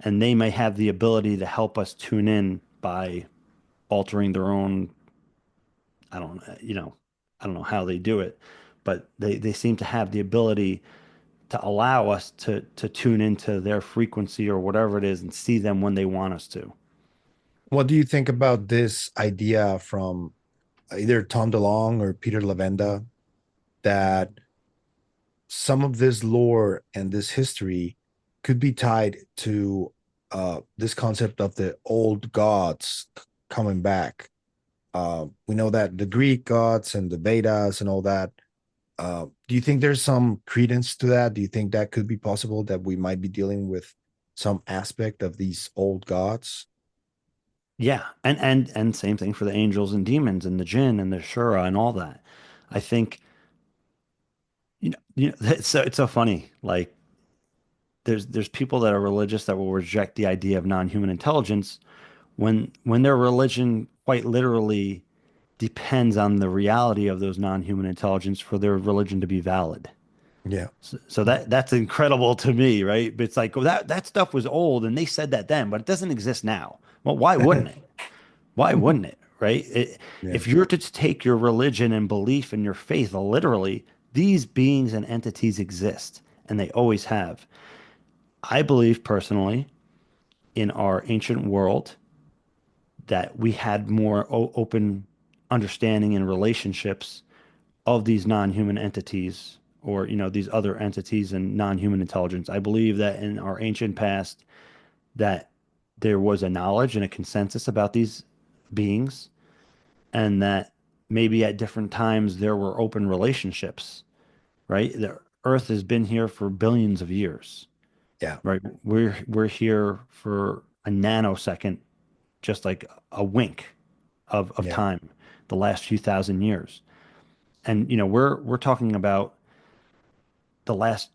and they may have the ability to help us tune in by altering their own. I don't, I don't know how they do it, but they seem to have the ability to allow us to tune into their frequency or whatever it is and see them when they want us to. What do you think about this idea from either Tom DeLonge or Peter Lavenda that some of this lore and this history could be tied to this concept of the old gods coming back? We know that the Greek gods and the Vedas and all that. Do you think there's some credence to that? Do you think that could be possible that we might be dealing with some aspect of these old gods? Yeah, and same thing for the angels and demons and the jinn and the shura and all that. I think it's so funny. Like there's people that are religious that will reject the idea of non-human intelligence when their religion quite literally depends on the reality of those non-human intelligence for their religion to be valid. Yeah. So that's incredible to me, right? But it's like, well, that stuff was old and they said that then, but it doesn't exist now. Well, why wouldn't it? Why wouldn't it? Right? Yeah. If you're to take your religion and belief and your faith literally, these beings and entities exist and they always have. I believe personally in our ancient world that we had more open understanding and relationships of these non-human entities or these other entities and non-human intelligence. I believe that in our ancient past that there was a knowledge and a consensus about these beings and that maybe at different times there were open relationships, right? The earth has been here for billions of years, Yeah. right? We're here for a nanosecond, just like a wink of Yeah. time, the last few thousand years. And we're talking about the last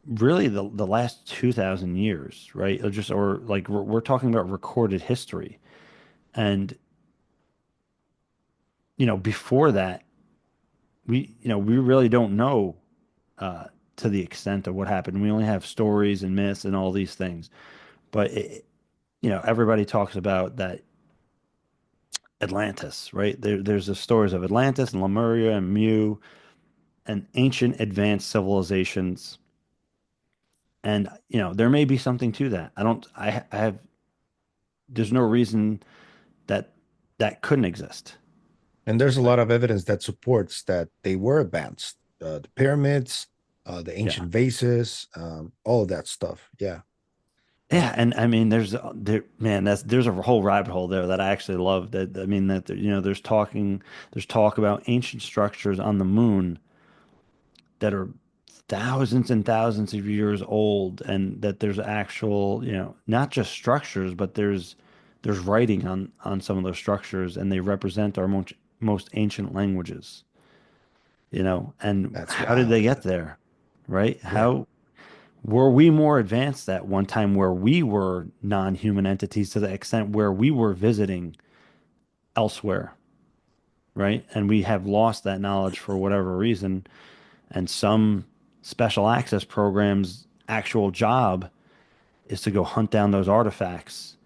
really the last 2000 years, right? Or like we're talking about recorded history. And before that, we really don't know uh to the extent of what happened. We only have stories and myths and all these things. But everybody talks about that Atlantis, right? There's the stories of Atlantis and Lemuria and Mu and ancient advanced civilizations. And there may be something to that. I have there's no reason that that couldn't exist. And there's a Right. lot of evidence that supports that they were advanced. The pyramids, the Yeah. ancient vases, all of that stuff. Yeah. Yeah, and I mean, man, there's a whole rabbit hole there that I actually love. That I mean, that there's talk about ancient structures on the moon that are thousands and thousands of years old, and that there's actual, not just structures, but there's writing on some of those structures, and they represent our most ancient languages. And That's how did they wild. get there? Right? Yeah. How were we more advanced at one time where we were non-human entities to the extent where we were visiting elsewhere, right? And we have lost that knowledge for whatever reason. And some special access programs' actual job is to go hunt down those artifacts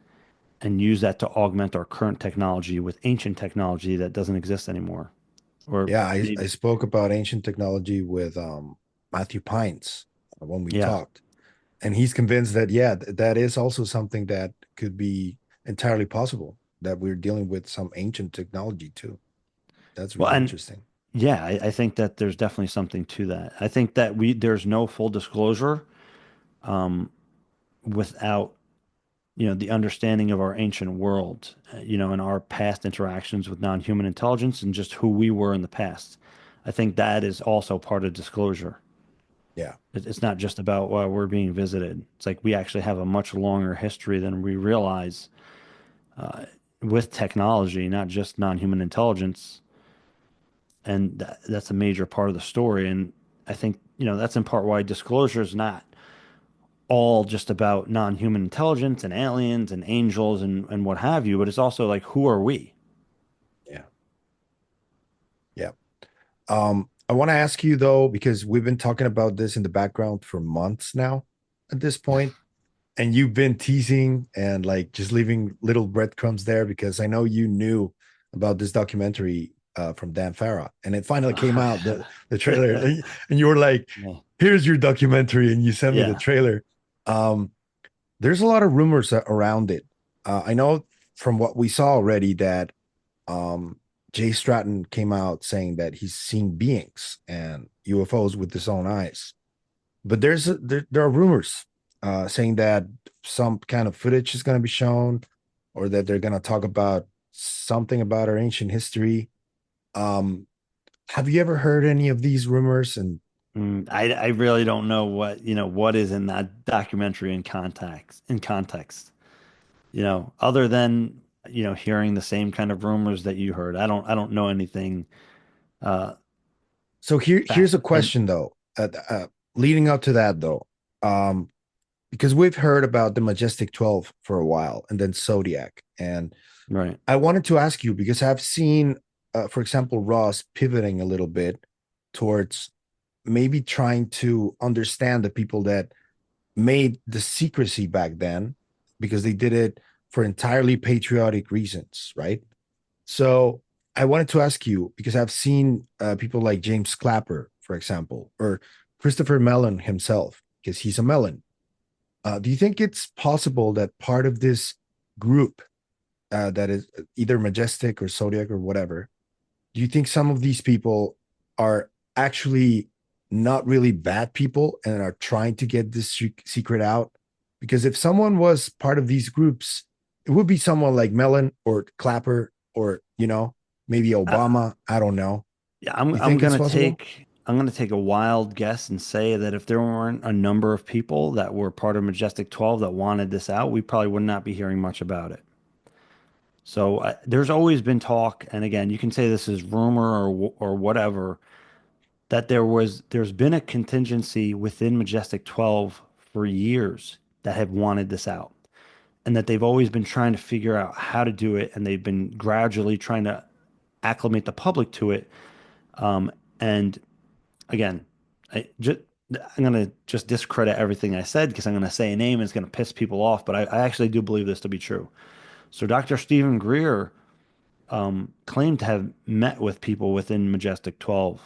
and use that to augment our current technology with ancient technology that doesn't exist anymore. Or Yeah. I maybe, spoke about ancient technology with Matthew Pines when we yeah. talked. And he's convinced that, yeah, that is also something that could be entirely possible, that we're dealing with some ancient technology too. That's Well, really and interesting. yeah, I think that there's definitely something to that. I think that there's no full disclosure um, without the understanding of our ancient world, and our past interactions with non-human intelligence and just who we were in the past. I think that is also part of disclosure. Yeah. It's not just about, well, we're being visited. It's like we actually have a much longer history than we realize uh, with technology, not just non-human intelligence. And that's a major part of the story. And I think, that's in part why disclosure is not all just about non-human intelligence and aliens and angels and what have you, but it's also like, who are we? Yeah. Yeah. I want to ask you though, because we've been talking about this in the background for months now at this point, and you've been teasing and like just leaving little breadcrumbs there because I know you knew about this documentary from Dan Farah, and it finally came out the trailer, and you were like, Yeah. "Here's your documentary," and you sent me the Yeah. trailer. Um, there's a lot of rumors around it. I know from what we saw already that um, Jay Stratton came out saying that he's seen beings and UFOs with his own eyes. But there are rumors saying that some kind of footage is going to be shown, or that they're going to talk about something about our ancient history. Um, have you ever heard any of these rumors? And I really don't know what is in that documentary in context, other than, hearing the same kind of rumors that you heard. I don't know anything uh so here's back. a And question though. Leading up to that though, because we've heard about the Majestic 12 for a while, and then Zodiac. And Right. I wanted to ask you because I've seen, for example, Ross pivoting a little bit towards maybe trying to understand the people that made the secrecy back then, because they did it for entirely patriotic reasons, right? So I wanted to ask you because I've seen people like James Clapper, for example, or Christopher Mellon himself, because he's a Mellon. Do you think it's possible that part of this group that is either Majestic or Zodiac or whatever, do you think some of these people are actually not really bad people and are trying to get this secret out? Because if someone was part of these groups, it would be someone like Mellon or Clapper or, maybe Obama. I don't know. Yeah, You think it's possible? I'm gonna take a wild guess and say that if there weren't a number of people that were part of Majestic 12 that wanted this out, we probably would not be hearing much about it. So there's always been talk, and again, you can say this is rumor or whatever, that there's been a contingency within Majestic 12 for years that have wanted this out, and that they've always been trying to figure out how to do it, and they've been gradually trying to acclimate the public to it. And again, I just I'm gonna just discredit everything I said because I'm gonna say a name and it's gonna piss people off, but I actually do believe this to be true. So Dr. Stephen Greer claimed to have met with people within Majestic 12.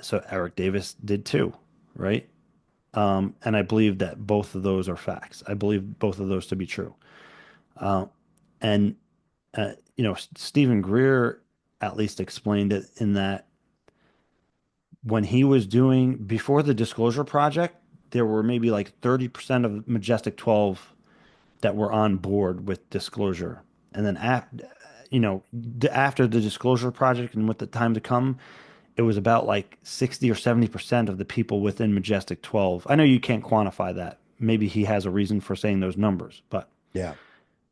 So Eric Davis did too, right? And I believe that both of those are facts. I believe both of those to be true. Uh, and Stephen Greer at least explained it in that when he was doing before the Disclosure Project, there were maybe like 30% of Majestic 12 that were on board with disclosure. And then after the Disclosure Project and with the time to come, it was about like 60 or 70% of the people within Majestic 12. I know you can't quantify that. Maybe he has a reason for saying those numbers, but Yeah.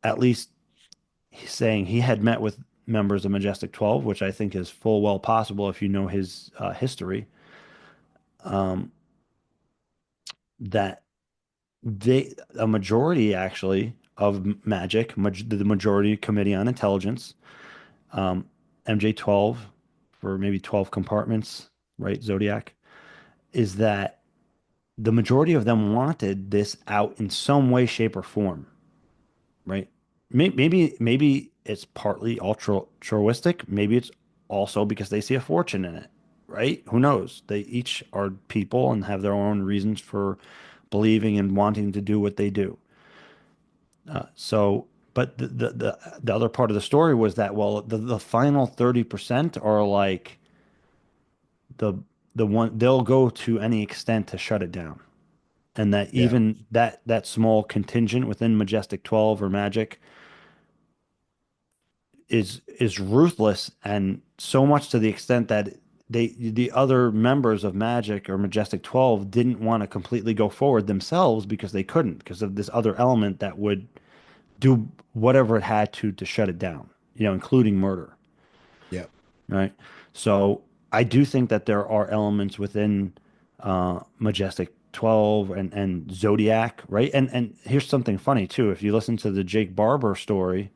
at least he's saying he had met with members of Majestic 12, which I think is full well possible if you know his history. Um, that a majority actually of the majority Committee on Intelligence, um, MJ12 for maybe 12 compartments, right? Zodiac, is that the majority of them wanted this out in some way, shape, or form, right? Maybe it's partly altruistic. Maybe it's also because they see a fortune in it, right? Who knows? They each are people and have their own reasons for believing and wanting to do what they do. But the other part of the story was that, well, the final 30% are like the the one they'll go to any extent to shut it down. And that Yeah. even that small contingent within Majestic 12 or Magic is ruthless, and so much to the extent that the other members of Magic or Majestic 12 didn't want to completely go forward themselves because they couldn't because of this other element that would do whatever it had to shut it down, including murder, Yeah. right? So I do think that there are elements within Majestic 12 and Zodiac, right? And here's something funny too. If you listen to the Jake Barber story,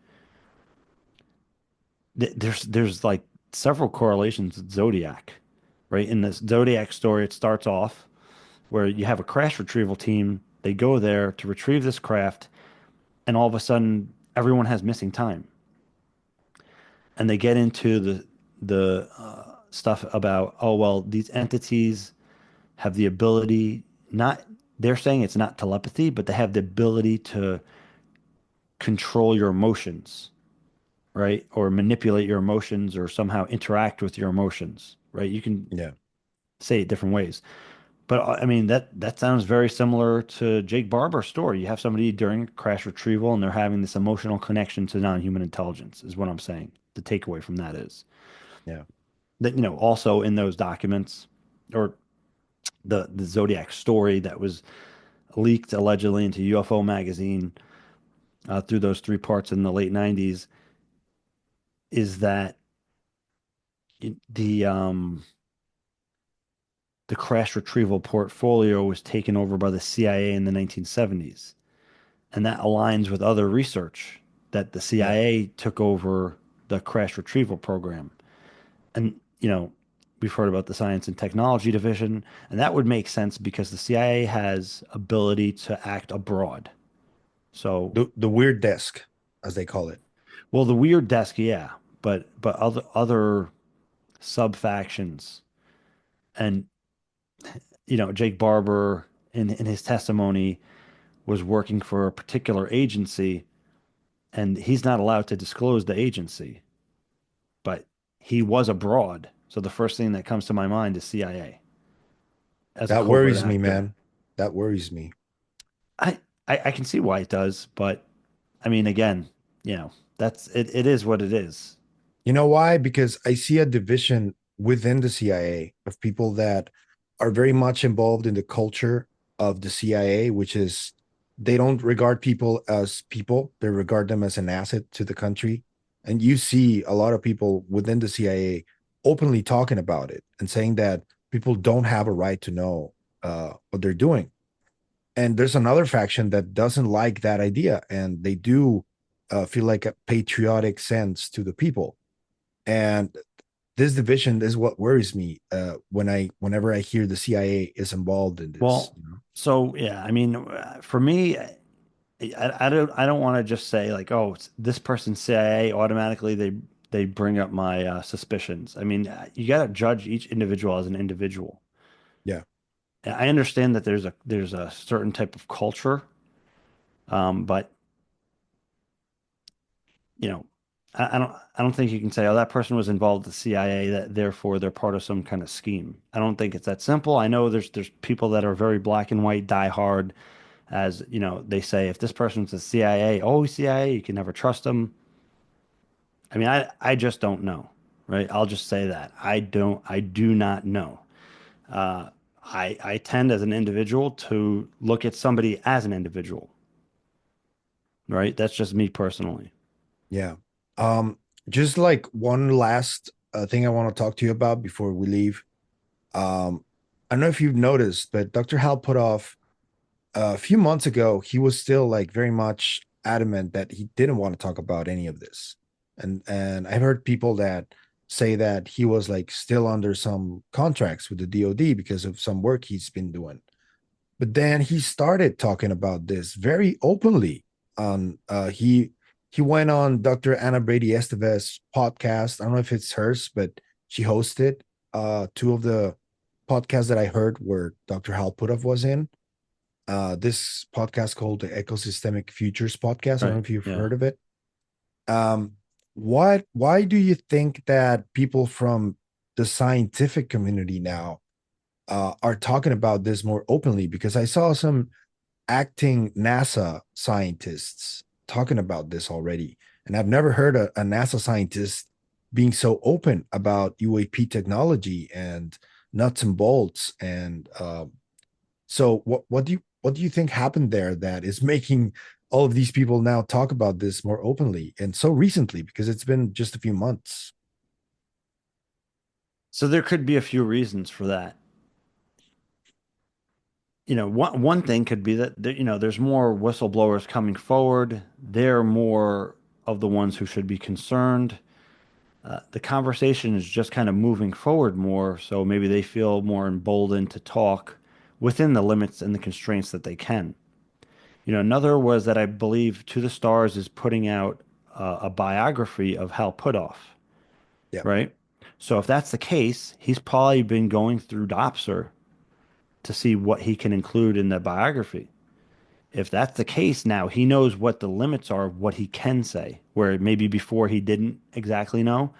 there's like several correlations with Zodiac, right? In this Zodiac story, it starts off where you have a crash retrieval team. They go there to retrieve this craft, and all of a sudden, everyone has missing time, and they get into the stuff about, oh well, these entities have the ability, not they're saying it's not telepathy, but they have the ability to control your emotions, right? Or manipulate your emotions or somehow interact with your emotions, right? You can Yeah. say it different ways. But I mean that sounds very similar to Jake Barber's story. You have somebody during crash retrieval and they're having this emotional connection to non-human intelligence, is what I'm saying. The takeaway from that is Yeah. that, also in those documents or the Zodiac story that was leaked allegedly into UFO magazine through those three parts in the late 90s is that the the crash retrieval portfolio was taken over by the CIA in the 1970s. And that aligns with other research that the Yeah. CIA took over the crash retrieval program. And, we've heard about the science and technology division, and that would make sense because the CIA has ability to act abroad. So, The weird desk, as they call it. well, the weird desk, yeah, but other sub factions, and Jake Barber in his testimony was working for a particular agency, and he's not allowed to disclose the agency, but he was abroad. So the first thing that comes to my mind is CIA as a That covert worries me, actor. man. That worries me. I, I can see why it does, but I mean, again, that's it. It is what it is. You know why? Because I see a division within the CIA of people that are very much involved in the culture of the CIA, which is they don't regard people as people, they regard them as an asset to the country. And you see a lot of people within the CIA openly talking about it and saying that people don't have a right to know what they're doing. And there's another faction that doesn't like that idea, and they do feel like a patriotic sense to the people. And this division is what worries me whenever I hear the CIA is involved in this. Well, so yeah, I mean, for me, I don't want to just say like, oh, it's this person's CIA automatically they bring up my suspicions. I mean, you got to judge each individual as an individual. Yeah, I understand that there's a certain type of culture, but you know, I don't think you can say, oh, that person was involved with the CIA, that therefore they're part of some kind of scheme. I don't think it's that simple. I know there's people that are very black and white, die hard, as they say, if this person's a CIA, oh, CIA, you can never trust them. I mean, I just don't know, right? I'll just say that I do not know. Uh, I tend as an individual to look at somebody as an individual, right? That's just me personally. yeah. Um, just like one last thing I want to talk to you about before we leave. I don't know if you've noticed, but Dr. Hal put off a few months ago, he was still like very much adamant that he didn't want to talk about any of this. And I've heard people that say that he was like still under some contracts with the DoD because of some work he's been doing. But then he started talking about this very openly. On he went on Dr. Anna Brady Esteves podcast. I don't know if it's hers, but she hosted two of the podcasts that I heard where Dr. Hal Puthoff was in this podcast called the Ecosystemic Futures Podcast. I don't know Right. if you've Yeah. heard of it. Um, why do you think that people from the scientific community now are talking about this more openly? Because I saw some acting NASA scientists talking about this already, and I've never heard a NASA scientist being so open about UAP technology and nuts and bolts and so what do you think happened there that is making all of these people now talk about this more openly and so recently because it's been just a few months? So there could be a few reasons for that. One thing could be that there's more whistleblowers coming forward. They're more of the ones who should be concerned. The conversation is just kind of moving forward more, so maybe they feel more emboldened to talk within the limits and the constraints that they can. Another was that I believe To the Stars is putting out a biography of Hal Puthoff, Yeah. right? So if that's the case, he's probably been going through Dopser to see what he can include in the biography. If that's the case, now he knows what the limits are of what he can say, where maybe before he didn't exactly know.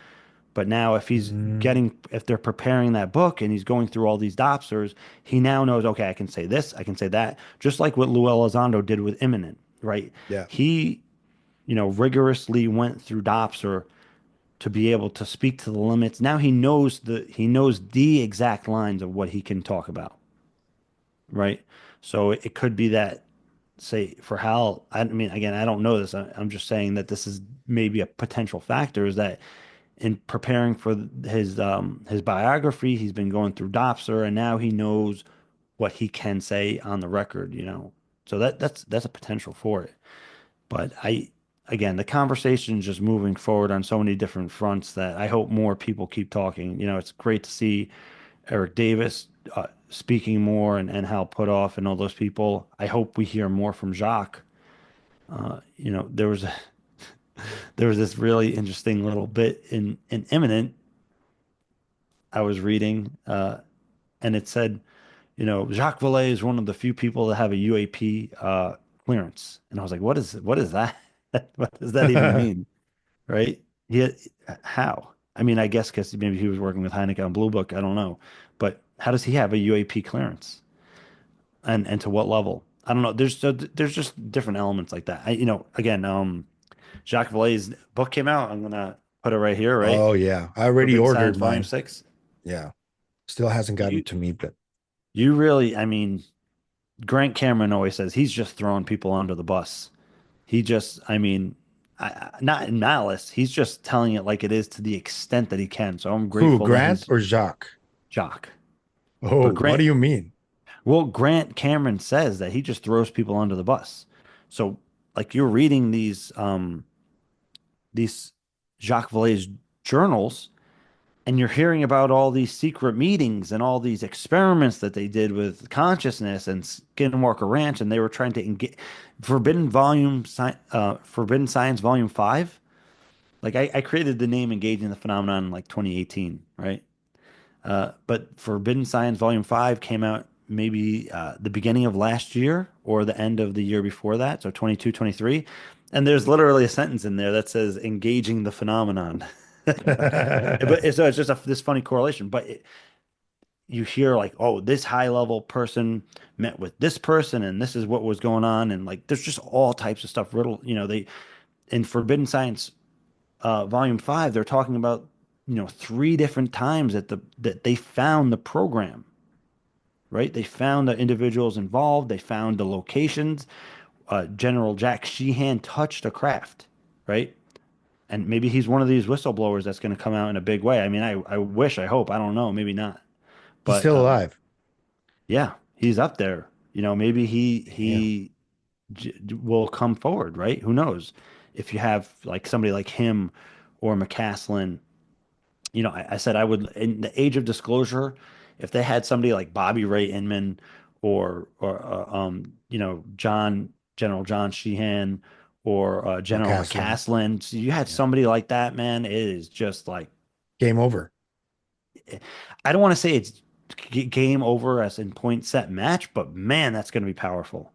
But now Mm, if they're preparing that book and he's going through all these Dopsers, he now knows, okay, I can say this, I can say that, just like what Lou Elizondo did with Imminent, right? yeah. He, rigorously went through Dopser to be able to speak to the limits. Now he knows the exact lines of what he can talk about, right? So it could be that, say, for Hal, I mean, again, I don't know this. I'm just saying that this is maybe a potential factor, is that in preparing for his biography, he's been going through Dopser, and now he knows what he can say on the record, you know. So that's a potential for it. But again, the conversation is just moving forward on so many different fronts that I hope more people keep talking. You know, it's great to see Eric Davis speaking more and Hal Puthoff and all those people. I hope we hear more from Jacques. You know, there was this really interesting little bit in Imminent I was reading, and it said, you know, Jacques Vallée is one of the few people that have a UAP clearance, and I was like, what is that? What does that even mean, right? Yeah, how? I mean, I guess because maybe he was working with Heineken on Blue Book. I don't know, but how does he have a UAP clearance, and to what level? I don't know. There's just different elements like that. You know, again, Jacques Vallée's book came out. I'm gonna put it right here, right? Oh yeah, I already Forbidden Science, ordered Volume mine. 6. Yeah, still hasn't gotten You to me, but you really, I mean, Grant Cameron always says he's just throwing people under the bus. He just, I mean, not in malice. He's just telling it like it is to the extent that he can. So I'm who, grateful that Grant he's or Jacques? Jock. Oh, But what do you mean? Grant Cameron says that he just throws people under the bus. So like you're reading these Jacques Vallée's journals, and you're hearing about all these secret meetings and all these experiments that they did with consciousness and Skinwalker Ranch, and they were trying to engage Forbidden Science Volume 5. Like I created the name Engaging the Phenomenon in like 2018, right? But Forbidden Science Volume 5 came out maybe the beginning of last year or the end of the year before that, so 22, 23. And there's literally a sentence in there that says engaging the phenomenon. But so it's just this funny correlation. But you hear like, oh, this high level person met with this person, and this is what was going on, and like there's just all types of stuff. Riddle, you know, they in Forbidden Science Volume 5, they're talking about, you know, three different times that they found the program, right? They found the individuals involved, they found the locations. General Jack Sheehan touched a craft, right? And maybe he's one of these whistleblowers that's going to come out in a big way. I mean, I wish, I hope, I don't know, maybe not, He's but still alive. yeah, he's up there. You know, maybe Yeah. will come forward, right? Who knows? If you have like somebody like him or McCaslin, you know, I said I would in the age of disclosure, if they had somebody like Bobby Ray Inman or you know, General John Sheehan or General McCaslin. McCaslin, so you had Yeah. somebody like that, man, it is just like Game over. I don't want to say it's game over as in point set match, but man, that's going to be powerful.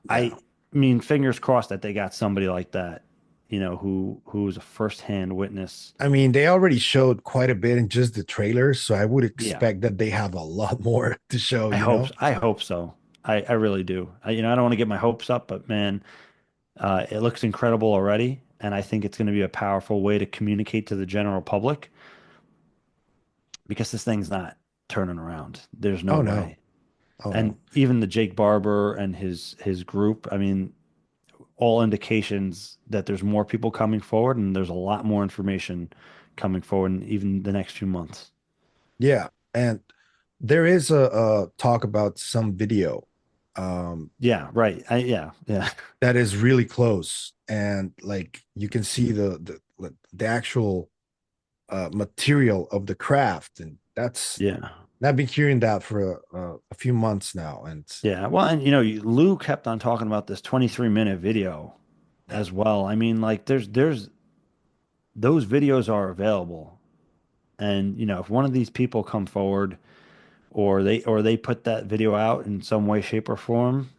Yeah. I mean, fingers crossed that they got somebody like that, you know, who's a first-hand witness. I mean, they already showed quite a bit in just the trailers, so I would Yeah, expect that they have a lot more to show, you know? I hope so. I really do. You know, I don't want to get my hopes up, but man, it looks incredible already, and I think it's going to be a powerful way to communicate to the general public because this thing's not turning around. There's no Oh no. way. Oh And no. even the Jake Barber and his group, I mean, all indications that there's more people coming forward and there's a lot more information coming forward in even the next few months. Yeah. And there is a talk about some video Yeah, right. Yeah. that is really close. And like you can see the actual material of the craft. And that's Yeah. I've been hearing that for a few months now. And Yeah. Well, and you know, Lou kept on talking about this 23-minute video yeah, as well. I mean, like there's those videos are available. And you know, if one of these people come forward or they put that video out in some way, shape, or form,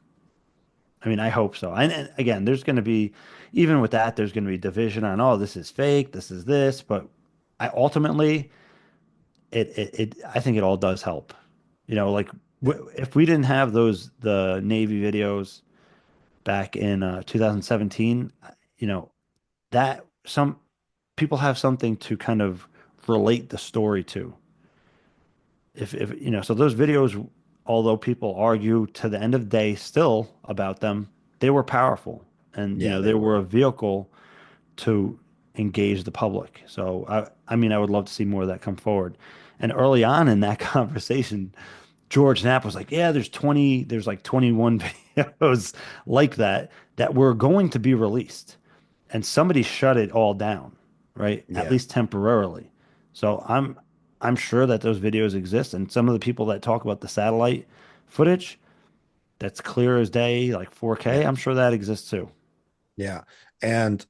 I mean, I hope so. And again, there's going to be, even with that, there's going to be division on, oh, this is fake, this is this. But I ultimately, I think it all does help. You know, like if we didn't have the Navy videos back in 2017, you know, that some people have something to kind of relate the story to. If you know, so those videos, although people argue to the end of the day still about them, they were powerful, and you yeah, know they they were were. a vehicle to engage the public. So I mean, I would love to see more of that come forward. And early on in that conversation, George Knapp was like, "Yeah, there's like 21 videos like that were going to be released, and somebody shut it all down, right? At Yeah. least temporarily." So I'm sure that those videos exist, and some of the people that talk about the satellite footage that's clear as day, like 4K, Yeah. I'm sure that exists too. Yeah. And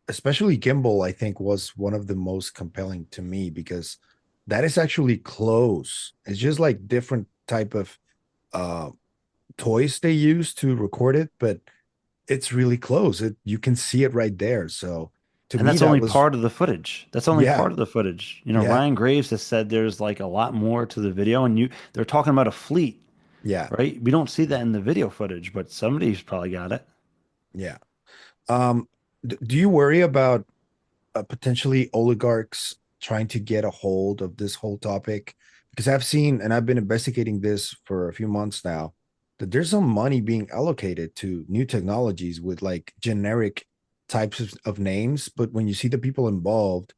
especially gimbal, I think, was one of the most compelling to me because that is actually close. It's just like different type of uh toys they use to record it, but it's really close. You can see it right there. So to And me, that's that only was part of the footage. That's only yeah, part of the footage. You know, yeah, Ryan Graves has said there's like a lot more to the video, and they're talking about a fleet, yeah, right? We don't see that in the video footage, but somebody's probably got it. yeah. Um, do you worry about potentially oligarchs trying to get a hold of this whole topic? Because I've seen and I've been investigating this for a few months now that there's some money being allocated to new technologies with like generic types of names, but when you see the people involved,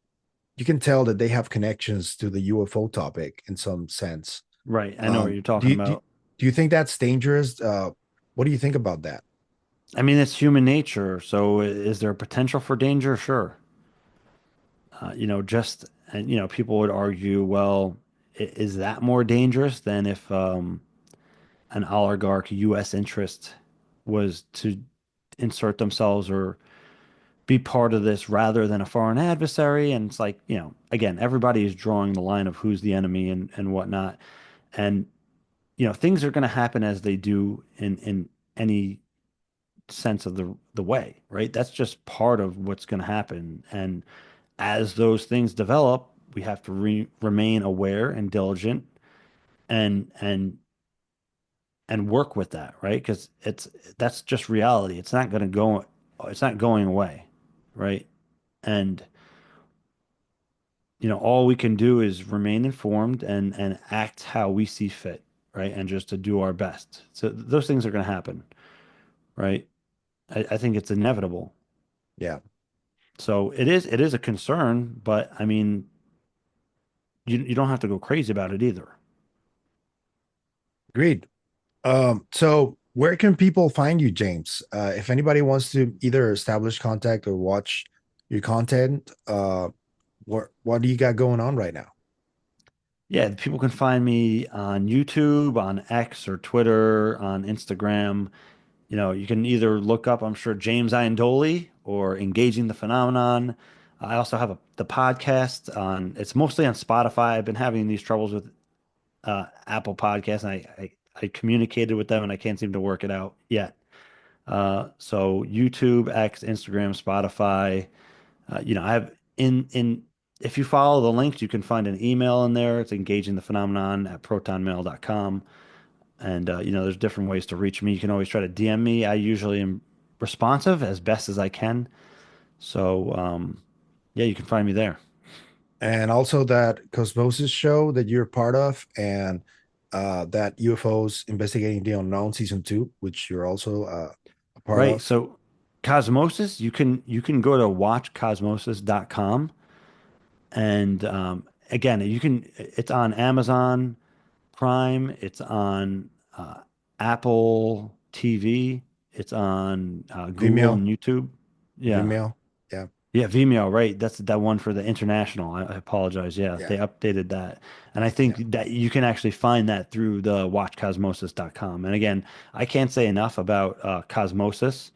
you can tell that they have connections to the UFO topic in some sense. Right. I know what Um, you're do talking you do, about. do you think that's dangerous? What do you think about that? I mean, it's human nature. So is there a potential for danger? Sure. And people would argue, well, is that more dangerous than if an oligarch U.S. interest was to insert themselves or be part of this rather than a foreign adversary? And it's like, again, everybody is drawing the line of who's the enemy and whatnot. And, things are going to happen as they do in any sense of the way, right? That's just part of what's going to happen. And as those things develop, we have to remain aware and diligent and and work with that, right? Because that's just reality. It's not going away, right? And all we can do is remain informed and act how we see fit, right? And just to do our best. So those things are going to happen, right? I think it's inevitable. Yeah, So it is a concern, but I mean, you don't have to go crazy about it either. agreed. So where can people find you, James? If anybody wants to either establish contact or watch your content, what do you got going on right now? Yeah, people can find me on YouTube, on X or Twitter, on Instagram. You can either look up, I'm sure, James Iandoli or Engaging the Phenomenon. I also have the podcast on, it's mostly on Spotify. I've been having these troubles with Apple Podcasts, and I communicated with them and I can't seem to work it out yet. So YouTube, X, Instagram, Spotify. I have in if you follow the links, you can find an email in there. It's engaging the phenomenon at protonmail.com. And there's different ways to reach me. You can always try to DM me. I usually am responsive as best as I can. So yeah, you can find me there. And also that Cosmosis show that you're part of, and that UFOs Investigating the Unknown season 2, which you're also a part Right. of. So Cosmosis, you can go to watchcosmosis.com and again, it's on Amazon Prime, it's on Apple TV, it's on Google Vimeo, and YouTube. Yeah. Vimeo, yeah, Yeah, Vimeo, right. That's that one for the international. I apologize. Yeah, yeah, they updated that. And I yeah. think that you can actually find that through the watchcosmosis.com. And again, I can't say enough about Cosmosis.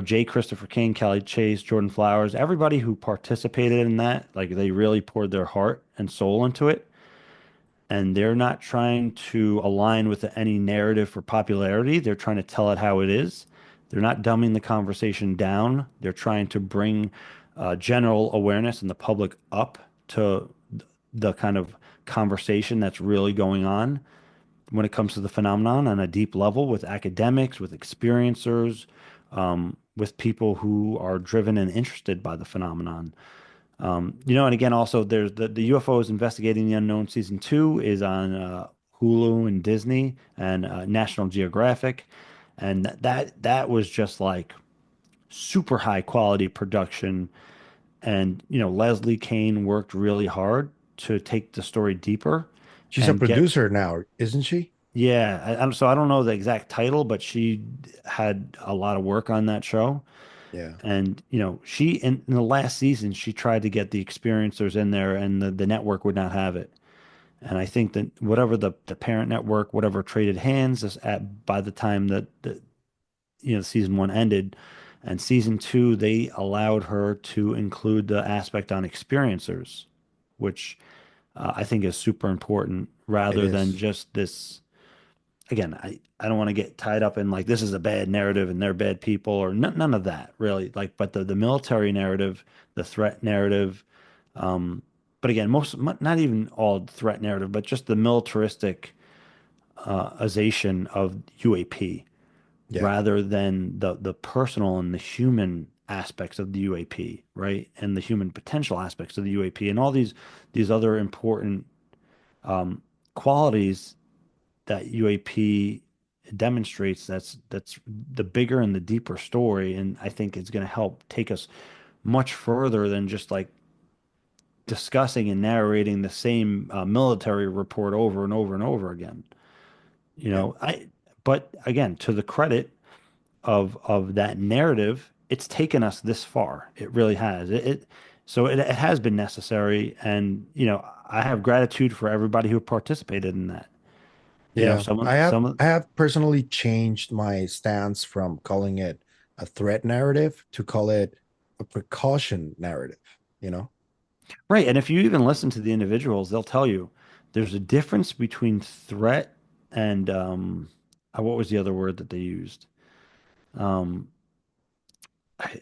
J. Christopher King, Kelly Chase, Jordan Flowers, everybody who participated in that, like they really poured their heart and soul into it. And they're not trying to align with any narrative for popularity. They're trying to tell it how it is. They're not dumbing the conversation down. They're trying to bring general awareness and the public up to the kind of conversation that's really going on when it comes to the phenomenon on a deep level with academics, with experiencers, with people who are driven and interested by the phenomenon. And again, also there's the UFOs Investigating the Unknown season 2 is on Hulu and Disney and National Geographic, and that was just like super high quality production. And, Leslie Kane worked really hard to take the story deeper She's a and get, producer now, isn't she? yeah. So I don't know the exact title, but she had a lot of work on that show. Yeah. And, she, in the last season, she tried to get the experiencers in there and the network would not have it. And I think that whatever the parent network, whatever traded hands by the time that season one ended, and season two, they allowed her to include the aspect on experiencers, which I think is super important It rather than is. just this. Again, I don't want to get tied up in like this is a bad narrative and they're bad people or none of that really. Like, but the military narrative, the threat narrative, but again, not even all threat narrative, but just the militaristic ization of UAP Yeah. rather than the personal and the human aspects of the UAP, right? And the human potential aspects of the UAP and all these other important um, qualities that UAP demonstrates. That's the bigger and the deeper story, and I think it's going to help take us much further than just like discussing and narrating the same military report over and over and over again. Yeah. But again, to the credit of that narrative, it's taken us this far. It really has. So it has been necessary, and I have gratitude for everybody who participated in that. Yeah. Some I have some I have personally changed my stance from calling it a threat narrative to call it a precaution narrative, you know? right, and if you even listen to the individuals, they'll tell you there's a difference between threat and what was the other word that they used? Um,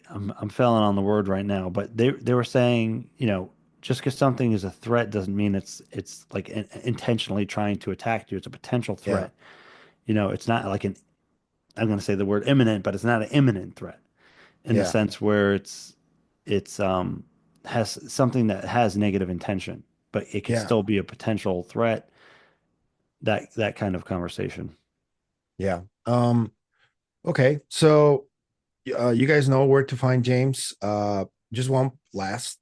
I'm failing on the word right now, but they were saying, just because something is a threat doesn't mean it's like intentionally trying to attack you. It's a potential Yeah. threat. It's not like I'm going to say the word imminent, but it's not an imminent threat in the Yeah. sense where it's has something that has negative intention, but it could Yeah. still be a potential threat. That kind of conversation. Yeah. Okay. So you guys know where to find James. Just one last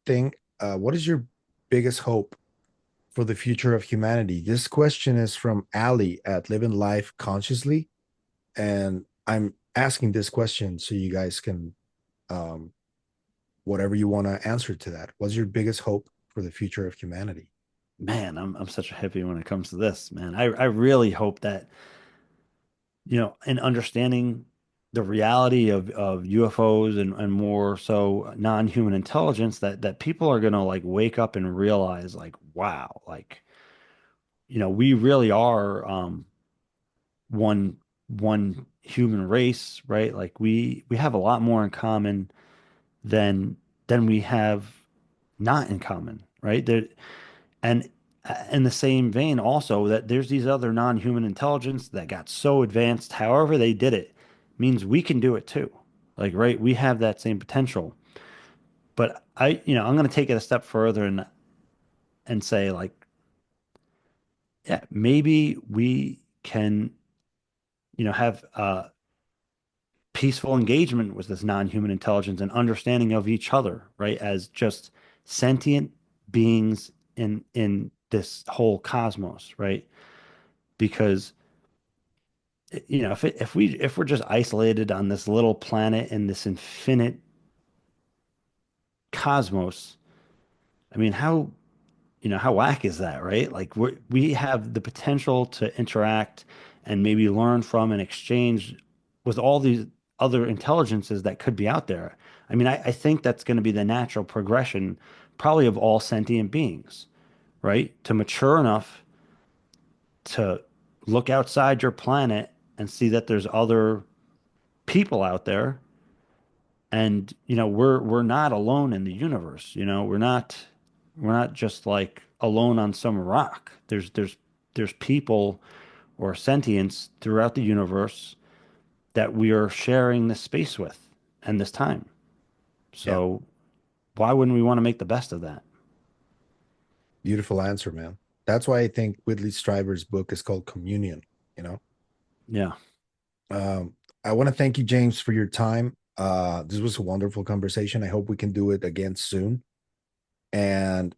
thing. What is your biggest hope for the future of humanity? This question is from Ali at Living Life Consciously, and I'm asking this question so you guys can um whatever you want to answer to that. What's your biggest hope for the future of humanity? Man, I'm such a hippie when it comes to this, man. I really hope that in understanding the reality of UFOs and more so non-human intelligence, that people are gonna like wake up and realize like, wow, like, we really are one human race, right? Like we have a lot more in common than we have not in common, right? And in the same vein, also that there's these other non-human intelligence that got so advanced, however they did it, means we can do it too. Like, right, we have that same potential. But I'm going to take it a step further and say, like, yeah, maybe we can, have peaceful engagement with this non-human intelligence and understanding of each other, right, as just sentient beings in this whole cosmos, right? Because if we're just isolated on this little planet in this infinite cosmos, I mean, how whack is that, right? Like we have the potential to interact and maybe learn from and exchange with all these other intelligences that could be out there. I mean, I think that's going to be the natural progression, probably of all sentient beings, right? To mature enough to look outside your planet and see that there's other people out there and we're not alone in the universe. We're not just like alone on some rock. There's people or sentience throughout the universe that we are sharing this space with and this time. Yeah. So why wouldn't we want to make the best of that? Beautiful answer, man. That's why I think Whitley Strieber's book is called Communion, you know? Yeah. Um, I want to thank you, James, for your time. This was a wonderful conversation. I hope we can do it again soon. And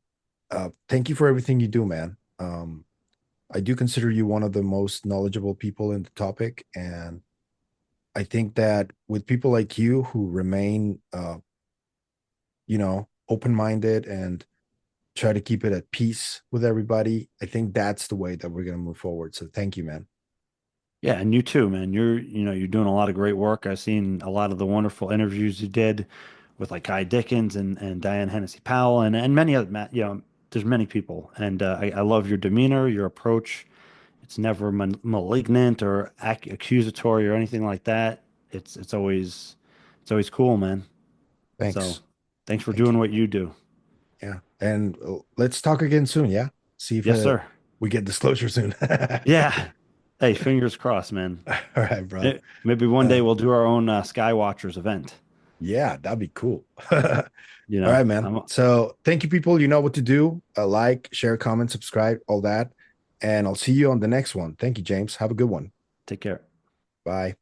thank you for everything you do, man. I do consider you one of the most knowledgeable people in the topic, and I think that with people like you who remain, open-minded and try to keep it at peace with everybody, I think that's the way that we're going to move forward. So thank you, man. Yeah, and you too, man. You're doing a lot of great work. I've seen a lot of the wonderful interviews you did with like Guy Dickens and Diane Hennessy Powell and many other, there's many people. And I love your demeanor, your approach. It's never malignant or accusatory or anything like that. It's always cool, man. So Thanks. thanks for Thank doing you. what you do. Yeah. And let's talk again soon. Yeah. See if Yes, sir. we get disclosure soon. All Yeah. Hey, fingers crossed, man. right, bro. Maybe one day Uh, we'll do our own Skywatchers event. yeah, that'd be cool. All You know, right, man. I'm So thank you, people. You know what to do. Like, share, comment, subscribe, all that. And I'll see you on the next one. Thank you, James. Have a good one. take care. Bye.